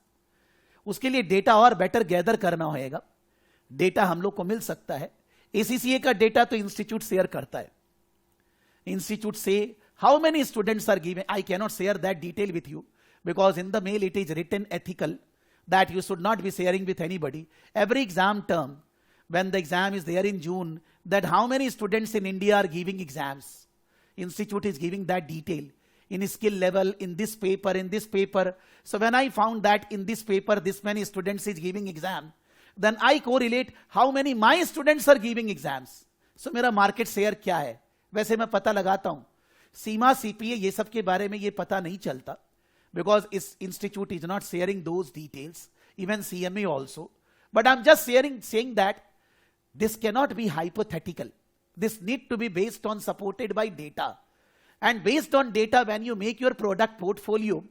उसके लिए डेटा और बेटर गैदर करना होगा. डेटा हम लोग को मिल सकता है. एसीसीए का डेटा तो इंस्टीट्यूट शेयर करता है. इंस्टीट्यूट से how many students are giving, I cannot share that detail with you because in the mail it is written ethical that you should not be sharing with anybody. Every exam term, when the exam is there in June, that how many students in India are giving exams, institute is giving that detail in skill level, in this paper, in this paper. So when I found that in this paper this many students is giving exam, then I correlate how many my students are giving exams. So मेरा market share क्या है वैसे मैं पता लगाता हूं. सीमा, CPA ये सब के बारे में ये पता नहीं चलता because its institute is not sharing those details, even CMA also. But I'm just saying that this cannot be hypothetical. This need to be based on, supported by data. And based on data, when you make your product portfolio,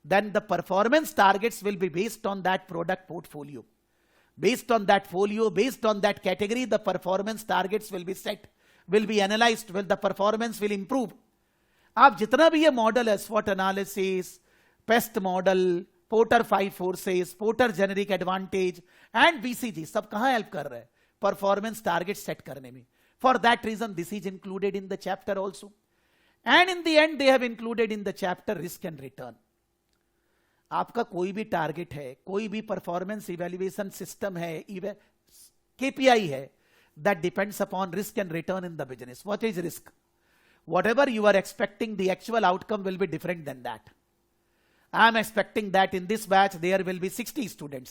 then the performance targets will be based on that product portfolio. Based on that folio, based on that category, the performance targets will be set, will be analyzed, will the performance will improve. आप जितना भी ये model है, SWOT analysis, paste model, porter 5 forces, porter generic advantage and BCG, सब कहां help कर रहे हैं? परफॉर्मेंस टारगेट सेट करने में. For that reason this is included in the chapter also. And in the end they have included in the chapter risk and return. आपका कोई भी टारगेट है, कोई भी परफॉर्मेंस इवेल्युएशन सिस्टम है, केपीआई है, that depends upon risk and return in the business. What is risk? Whatever you are expecting, the actual outcome will be different than that. I am expecting that in this batch there will be 60 students.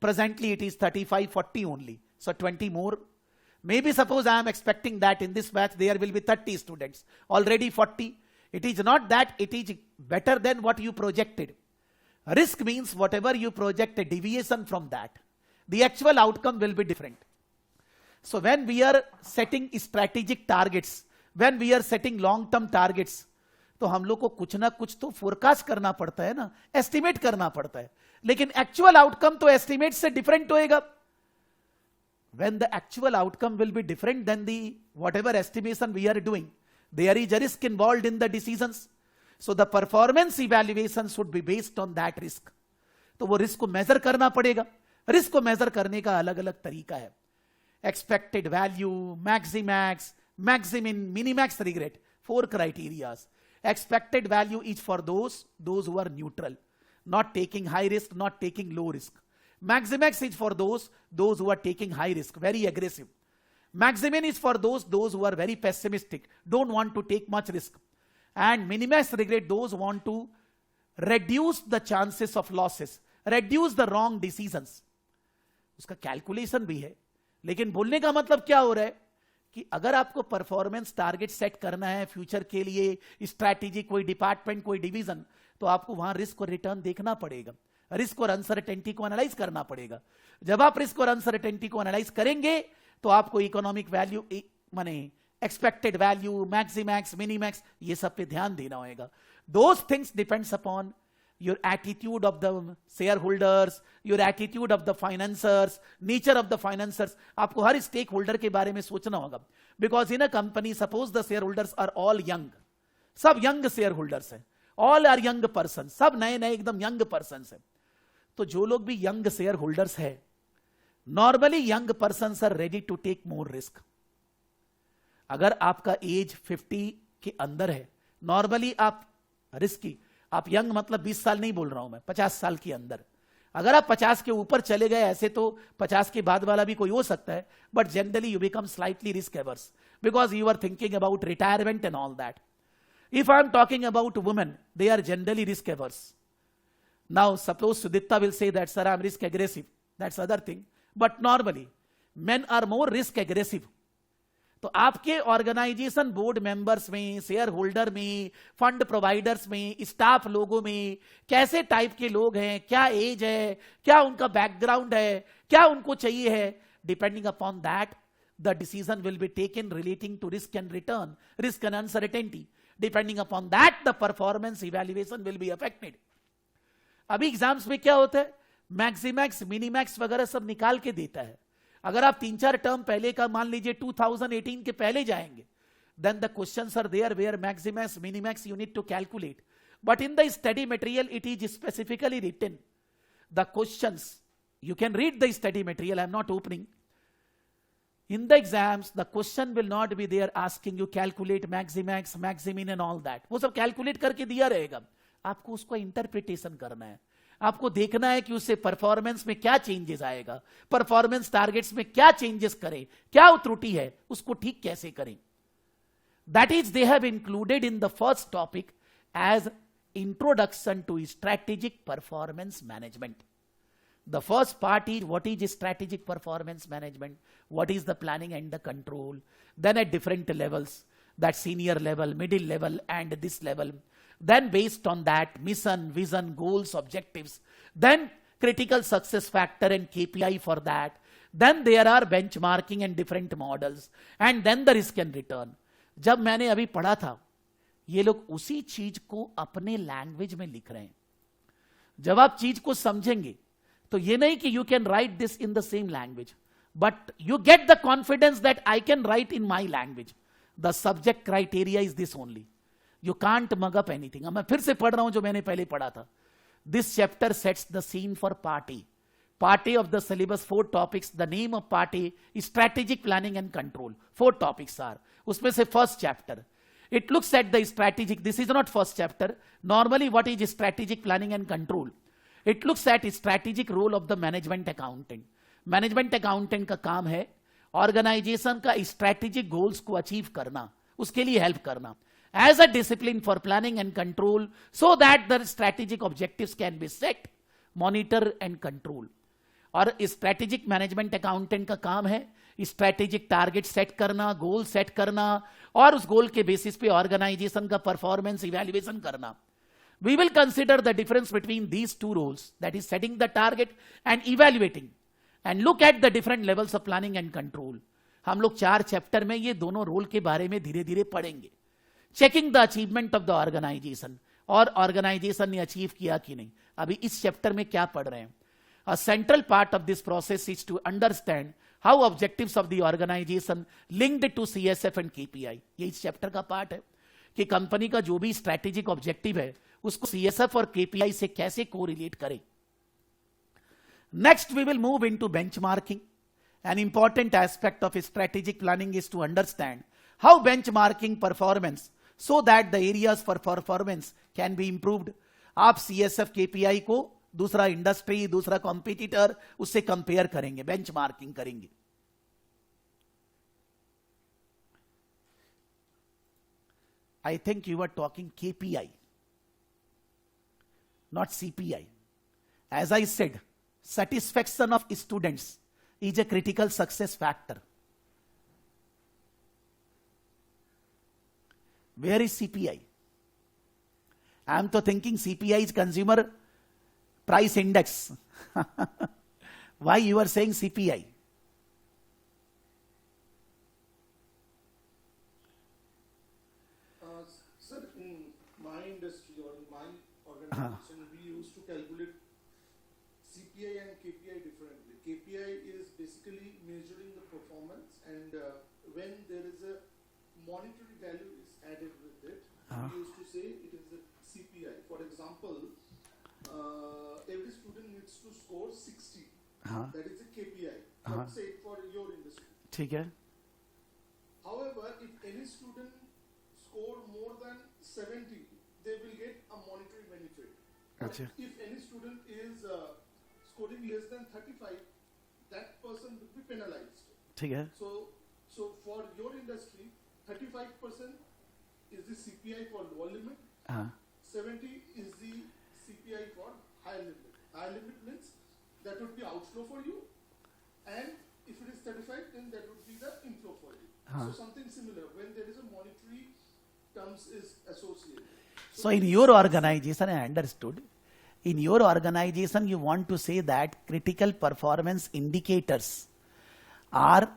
Presently it is 35, 40 only. So 20 more. Maybe suppose I am expecting that in this batch there will be 30 students. Already 40. It is not that it is better than what you projected. Risk means whatever you project, a deviation from that, the actual outcome will be different. So when we are setting strategic targets, when we are setting long-term targets, तो हम लोग को कुछ ना कुछ तो forecast करना पड़ता है ना, एस्टिमेट करना पड़ता है. लेकिन एक्चुअल आउटकम तो एस्टिमेट से डिफरेंट होएगा. When the actual outcome will be different than the whatever estimation we are doing, there is a risk involved in the decisions. So the performance evaluation should be based on that risk. तो वो risk को major करना पड़ेगा. Risk को major करने का अलग अलग तरीका है. Expected value, मैक्सिमैक्स, maximin, minimax, regret, 4 criterias. Expected value is for those who are neutral, not taking high risk, not taking low risk. Maximax is for those who are taking high risk, very aggressive. Maximin is for those who are very pessimistic, don't want to take much risk. And minimax, regret, those who want to reduce the chances of losses, reduce the wrong decisions. उसका calculation भी है. लेकिन बोलने का मतलब क्या हो रहा है कि अगर आपको परफॉर्मेंस टारगेट सेट करना है फ्यूचर के लिए, स्ट्रैटेजी, कोई डिपार्टमेंट, कोई डिवीजन, तो आपको वहां रिस्क और रिटर्न देखना पड़ेगा, रिस्क और अनसर्टेनिटी को एनालाइज करना पड़ेगा. जब आप रिस्क और अनसर्टेनिटी को एनालाइज करेंगे तो आपको इकोनॉमिक वैल्यू, माने एक्सपेक्टेड वैल्यू, मैक्सिमैक्स, मिनिमैक्स, ये सब पे ध्यान देना होगा. Those things depends upon your attitude of the shareholders, your attitude of the financiers, nature of the financiers. आपको हर स्टेक होल्डर के बारे में सोचना होगा. Because in a company, suppose the shareholders are all young, सब यंग शेयर होल्डर्स हैं, all are young person, सब नए नए एकदम यंग पर्सन हैं. तो जो लोग भी यंग शेयर होल्डर्स है, normally young person are ready to take more risk. अगर आपका एज 50 के अंदर है, नॉर्मली आप रिस्की, आप यंग मतलब 20 साल नहीं बोल रहा हूं मैं, 50 साल के अंदर. अगर आप 50 के ऊपर चले गए, ऐसे तो 50 के बाद वाला भी कोई हो सकता है, but generally you become slightly risk averse because you are thinking about retirement and all that. If I am talking about women, they are generally risk averse. Now, suppose Sudipta will say that, sir, I am risk aggressive. That's other thing. But normally, men are more risk aggressive. तो आपके organization board members में, share holder में, fund providers में, staff लोगों में कैसे type के लोग हैं, क्या एज है, क्या उनका बैकग्राउंड है, क्या उनको चाहिए है, depending upon that the decision will be taken relating to risk and return, risk and uncertainty. Depending upon that the performance evaluation will be affected. अभी एग्जाम्स में क्या होता है, मैक्सिमैक्स मिनीमैक्स वगैरह सब निकाल के देता है। अगर आप 3-4 टर्म पहले का मान लीजिए 2018 के पहले जाएंगे, then the questions are there where maximax minimax you need to calculate, but in the study material it is specifically written the questions. You can read the study material, I am not opening. In the exams the question will not be there asking you calculate maximax maximin and all that. वो सब calculate करके दिया रहेगा, आपको उसको interpretation करना है, आपको देखना है कि उससे परफॉर्मेंस में क्या चेंजेस आएगा, परफॉर्मेंस टारगेट्स में क्या चेंजेस करें, क्या त्रुटि है उसको ठीक कैसे करें। That is they have included in the first topic as introduction to strategic performance management. The first part is what is strategic performance management, what is the planning and the control, then at different levels, that senior level, middle level and this level, then based on that mission, vision, goals, objectives, then critical success factor and KPI for that, then there are benchmarking and different models, and then the risk and return. जब मैंने अभी पढ़ा था, ये लोग उसी चीज को अपने लैंग्वेज में लिख रहे हैं। जब आप चीज को समझेंगे तो ये नहीं कि you can write this in the same language, but you get the confidence that I can write in my language. The subject criteria is this only, you can't mug up anything. मैं फिर से पढ़ रहा हूं जो मैंने पहले पढ़ा था। This chapter sets the scene for part A of the syllabus, 4 topics. The name of part A, strategic planning and control, 4 topics are. उसमें से first chapter it looks at the strategic, this is not first chapter, normally what is strategic planning and control, it looks at strategic role of the management accountant. Management accountant का काम है organisation का strategic goals को achieve करना, उसके लिए help करना as a discipline for planning and control, so that the strategic objectives can be set, monitor and control. और स्ट्रैटेजिक मैनेजमेंट अकाउंटेंट का काम है स्ट्रैटेजिक टारगेट सेट करना, गोल सेट करना और उस गोल के बेसिस पे ऑर्गेनाइजेशन का परफॉर्मेंस इवैल्यूएशन करना। We will consider the difference between these 2 roles, that is setting the target and evaluating, and look at the different levels of planning and control. हम लोग 4 chapter में ये दोनों रोल के बारे में धीरे धीरे पढ़ेंगे। Checking the achievement of the organization, और ऑर्गेनाइजेशन ने अचीव किया कि नहीं। अभी इस चैप्टर में क्या पढ़ रहे हैं? A central part of this process is to understand how objectives of the organization linked to CSF and KPI. ये इस चैप्टर का पार्ट है कि कंपनी का जो भी स्ट्रैटेजिक ऑब्जेक्टिव है उसको CSF और KPI से कैसे कोरिलेट करें। Next we will move into benchmarking. An important aspect of strategic planning is to understand how benchmarking performance so that the areas for performance can be improved. आप CSF KPI को दूसरा industry, दूसरा competitor, उससे compare करेंगे, benchmarking करेंगे। I think you were talking KPI, not CPI. As I said, satisfaction of students is a critical success factor. Where is CPI? I am to thinking CPI is consumer price index. Why you are saying CPI? Sir, in my industry or in my organization, we used to calculate CPI and KPI differently. KPI is basically measuring the performance, and when there is a monetary value is added with it, we used to say it is a CPI. For example, every student needs to score 60. That is a KPI. Let's say for your industry. ठीक है। However, if any student score more than 70, they will get a monetary benefit. But if any student is scoring less than 35, that person will be penalized. ठीक है। So for your industry, 35% is the CPI for lower limit. 70 is the CPI for higher limit. Higher limit means that would be outflow for you, and if it is 35 terms is associated. So in your organization, I understood. In your organization, you want to say that critical performance indicators are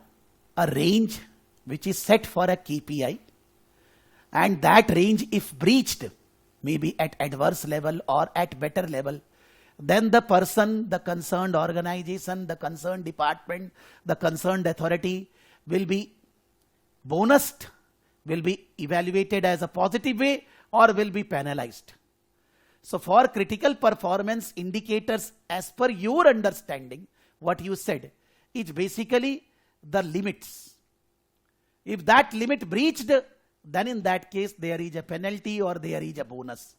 a range which is set for a KPI, and that range, if breached, maybe at adverse level or at better level, then the person, the concerned organization, the concerned department, the concerned authority will be bonused, will be evaluated as a positive way, or will be penalized. So for critical performance indicators, as per your understanding, what you said is basically the limits. If that limit breached, then in that case there is a penalty or there is a bonus.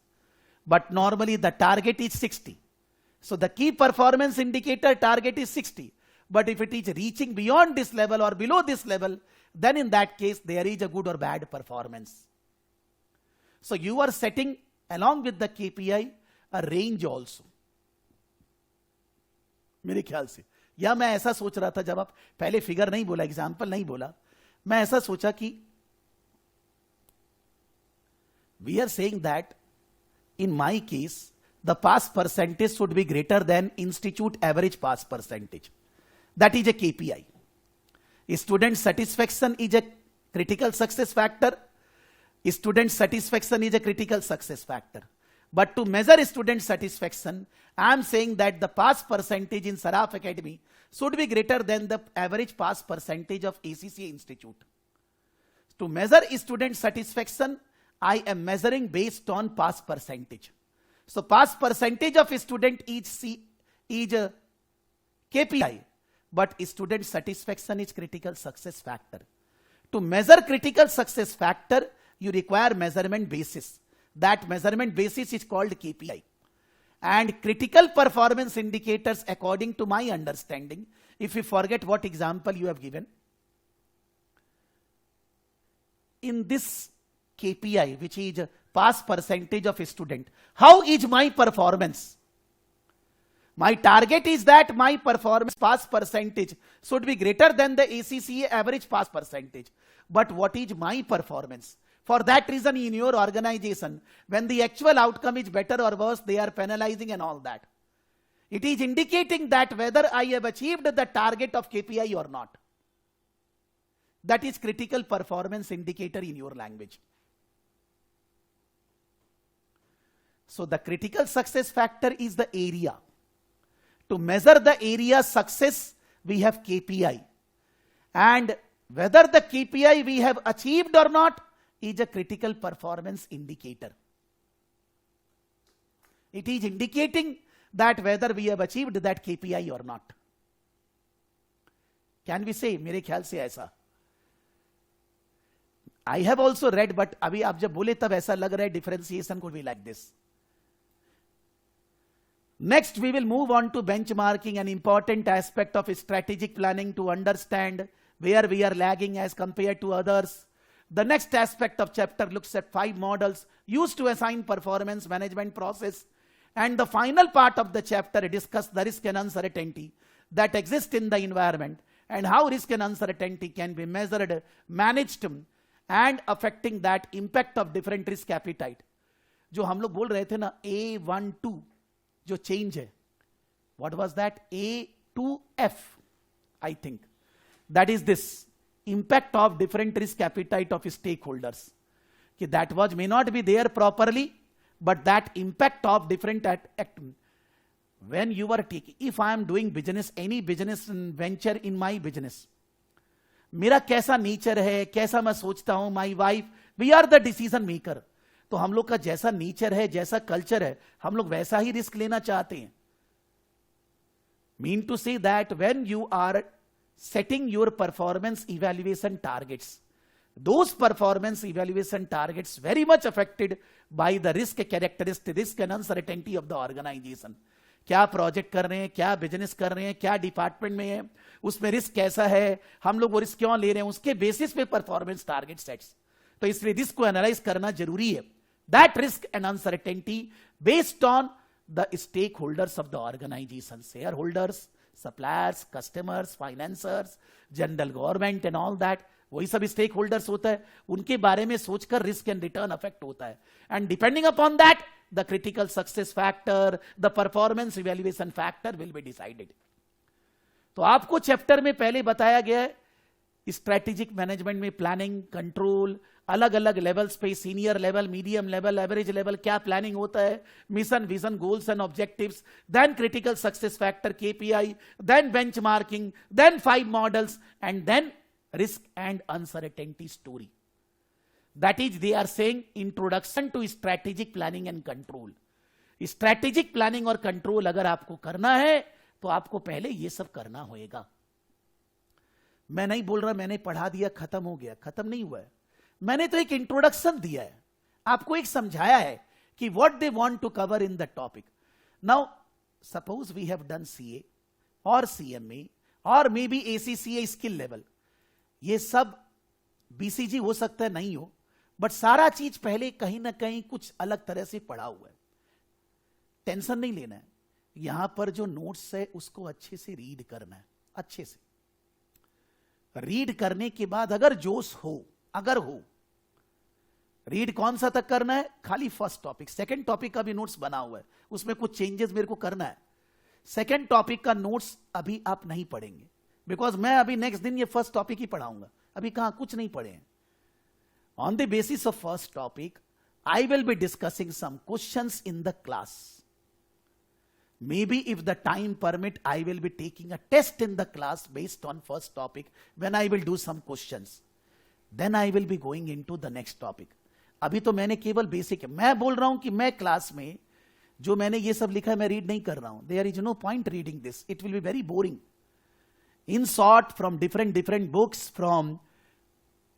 But normally the target is 60. So the key performance indicator target is 60. But if it is reaching beyond this level or below this level, then in that case there is a good or bad performance. So you are setting along with the KPI a range also. मेरे ख्याल से, या मैं ऐसा सोच रहा था, जब आप पहले फिगर नहीं बोला, एग्जाम्पल नहीं बोला, मैं ऐसा सोचा कि we are saying that in my case the pass percentage should be greater than institute average pass percentage. That is a KPI. Student satisfaction is a critical success factor. Student satisfaction is a critical success factor. But to measure student satisfaction, I am saying that the pass percentage in Saraf Academy should be greater than the average pass percentage of ACCA Institute. To measure student satisfaction, I am measuring based on pass percentage. So pass percentage of a student is a KPI, but student satisfaction is critical success factor. To measure critical success factor, you require measurement basis. That measurement basis is called KPI. And critical performance indicators, according to my understanding, if you forget what example you have given, in this KPI, which is pass percentage of a student, how is my performance? My target is that my performance pass percentage should be greater than the ACCA average pass percentage. But what is my performance? For that reason, in your organization, when the actual outcome is better or worse, they are penalizing and all that. It is indicating that whether I have achieved the target of KPI or not. That is critical performance indicator in your language. So the critical success factor is the area. To measure the area success, we have KPI. And whether the KPI we have achieved or not is a critical performance indicator. It is indicating that whether we have achieved that KPI or not. Can we say, मेरे ख्याल से ऐसा? I have also read, but अभी आप जब बोले तब ऐसा लग रहा है differentiation could be like this. Next, we will move on to benchmarking, an important aspect of strategic planning to understand where we are lagging as compared to others. The next aspect of chapter looks at 5 models used to assign performance management process. And the final part of the chapter discusses the risk and uncertainty that exist in the environment and how risk and uncertainty can be measured, managed, and affecting that impact of different risk appetite. जो हम लोग बोल रहे थे ना, A12 जो change है, what was that? A2F, I think. That is this impact of different risk appetite of stakeholders. That was may not be there properly, but that impact of different when you are taking, if I am doing business, any business venture in my business, मेरा कैसा nature है, कैसा मैं सोचता हूं, my wife, we are the decision maker. तो हम लोग का जैसा नेचर है, जैसा कल्चर है, हम लोग वैसा ही रिस्क लेना चाहते हैं. Mean to say that when you are setting your performance evaluation targets, those performance evaluation targets very much affected by the risk characteristic, risk and uncertainty of the organization. क्या project कर रहे हैं, क्या business कर रहे हैं, क्या department में है, उसमें रिस्क कैसा है, हम लोग वो रिस्क क्यों ले रहे हैं, उसके बेसिस पे परफॉर्मेंस टारगेट सेट्स. तो इसलिए रिस्क को एनालाइज करना जरूरी है. That risk and uncertainty based on the stake holders of the organization, share holders, suppliers, customers, financiers, general government and all that. वही सब स्टेक होल्डर्स होता है, उनके बारे में सोचकर रिस्क एंड रिटर्न अफेक्ट होता है. And depending upon that the critical success factor, the performance evaluation factor will be decided. तो आपको चैप्टर में पहले बताया गया है स्ट्रेटेजिक मैनेजमेंट में प्लानिंग, कंट्रोल, अलग अलग लेवल्स पे, senior level, medium level, average level, क्या प्लानिंग होता है, mission, vision, goals and objectives, then critical success factor KPI, then benchmarking, then 5 models and then risk and uncertainty story. That is, they are saying introduction to strategic planning and control. Strategic planning और control अगर आपको करना है तो आपको पहले ये सब करना होगा. मैं नहीं बोल रहा मैंने पढ़ा दिया खत्म हो गया, खत्म नहीं हुआ है. मैंने तो एक इंट्रोडक्शन दिया है, आपको एक समझाया है कि what they want to cover in the topic. Now, suppose we have done CA or CMA or maybe ACCA skill level. ये सब बीसीजी हो सकता है नहीं हो, बट सारा चीज पहले कहीं ना कहीं कुछ अलग तरह से पढ़ा हुआ है. टेंशन नहीं लेना है, यहां पर जो नोट्स है उसको अच्छे से रीड करना है. अच्छे से रीड करने के बाद अगर जोश हो, अगर हो, रीड कौन सा तक करना है, खाली फर्स्ट टॉपिक. सेकंड टॉपिक का भी नोट्स बना हुआ है, उसमें कुछ चेंजेस मेरे को करना है. सेकंड टॉपिक का नोट्स अभी आप नहीं पढ़ेंगे, बिकॉज मैं अभी नेक्स्ट दिन ये फर्स्ट टॉपिक ही पढ़ाऊंगा. अभी कहां कुछ नहीं पढ़े हैं. On the basis of first topic I will be discussing some questions in the class. Maybe if the time permit I will be taking a test in the class based on first topic. When I will do some questions, then I will be going into the next topic. अभी तो मैंने केवल basic है. मैं बोल रहा हूं कि मैं क्लास में जो मैंने ये सब लिखा है मैं रीड नहीं कर रहा हूं. There is no point reading this, it will be very boring. In short, from different books, from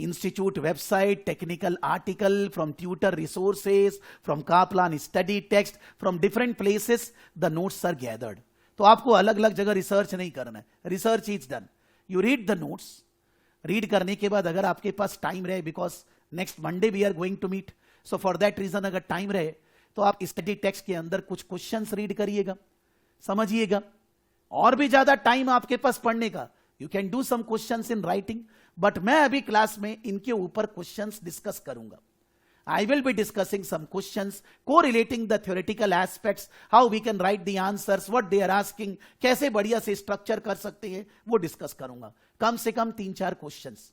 institute website, technical article, from tutor resources, from Kaplan study text, from different places, the notes are gathered. तो आपको अलग अलग जगह research नहीं करना है. Research is done. You read the notes. Read करने के बाद अगर आपके पास टाइम रहे, because next Monday we are going to meet, so for that reason अगर टाइम रहे तो आप स्टडी टेक्स्ट के अंदर कुछ क्वेश्चंस रीड करिएगा, समझिएगा. और भी ज्यादा टाइम आपके पास पढ़ने का, you can do some questions in writing. But मैं अभी क्लास में इनके ऊपर क्वेश्चंस डिस्कस करूंगा. I will be discussing some questions को relating the theoretical aspects, how we can write the answers, what they are asking, कैसे बढ़िया से स्ट्रक्चर कर सकते हैं, वो डिस्कस करूंगा. कम से कम 3-4 questions,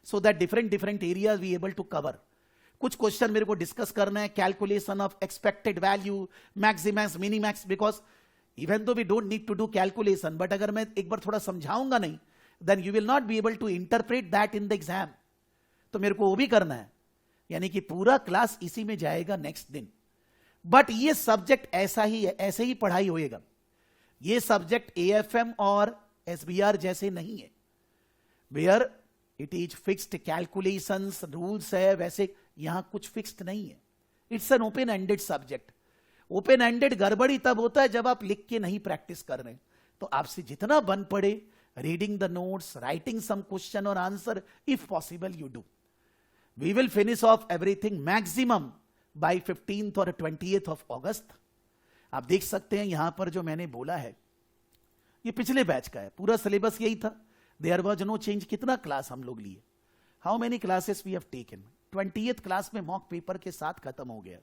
so that different areas we able to cover. कुछ क्वेश्चन मेरे को डिस्कस करना है, calculation of expected value, maximax, minimax, because even though we don't need to do calculation, but अगर मैं एक बार थोड़ा समझाऊंगा नहीं, then you will not be able to interpret that in the exam. तो मेरे को वो भी करना है, यानी कि पूरा क्लास इसी में जाएगा नेक्स्ट दिन. बट ये सब्जेक्ट ऐसा ही है, ऐसे ही पढ़ाई होएगा. ये सब्जेक्ट एएफएम और एसबीआर जैसे नहीं है, where it is fixed calculations, rules है, वैसे यहां कुछ फिक्स्ड नहीं है. It's an open ended subject. Open ended गड़बड़ी तब होता है जब आप लिख के नहीं प्रैक्टिस कर रहे. तो आपसे जितना बन पड़े, reading the notes, writing some question और answer, if possible you do. We will finish off everything maximum by 15th और 20th ऑफ अगस्त. आप देख सकते हैं यहां पर जो मैंने बोला है ये पिछले बैच का है, पूरा सिलेबस यही था. There was no change. कितना क्लास हम लोग लिए, how many classes we have taken. 20th class में मॉक पेपर के साथ खत्म हो गया.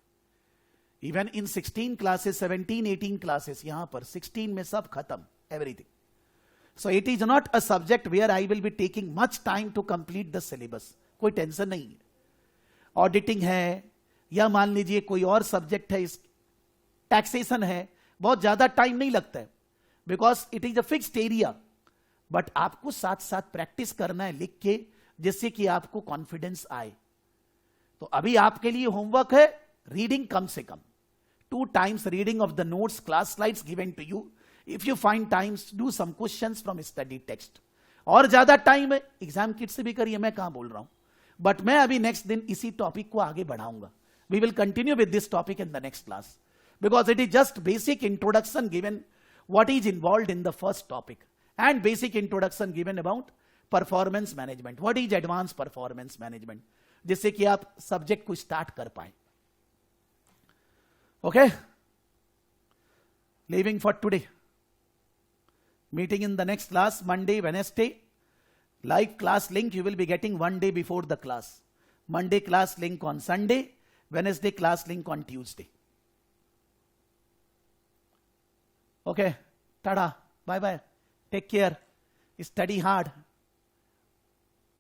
इवन इन 16 क्लासेस, 17-18 क्लासेस, यहां पर 16 में सब खत्म, everything. So it is not a subject where I will be taking much time to complete the syllabus. कोई टेंशन नहीं है. ऑडिटिंग है या मान लीजिए कोई और सब्जेक्ट है, टैक्सेशन है, बहुत ज्यादा टाइम नहीं लगता है, because it is a fixed area. But आपको साथ साथ प्रैक्टिस करना है लिख के, जिससे कि आपको कॉन्फिडेंस आए. तो अभी आपके लिए होमवर्क है रीडिंग, कम से कम 2 times reading of the notes, class slides given to you. If you find times, do some questions from study text. और ज्यादा टाइम है एग्जाम किट से भी करिए, मैं कहां बोल रहा हूं. बट मैं अभी नेक्स्ट दिन इसी टॉपिक को आगे बढ़ाऊंगा. We will continue with this topic in the next class, because it is just basic introduction given what is involved in the first topic, and basic introduction given about performance management. What is advanced performance management, जिससे कि आप subject को start कर पाए. Okay, leaving for today. Meeting in the next class, Monday, Wednesday. Live class link you will be getting one day before the class. Monday class link on Sunday, Wednesday class link on Tuesday. Okay, tada, bye bye, take care, study hard.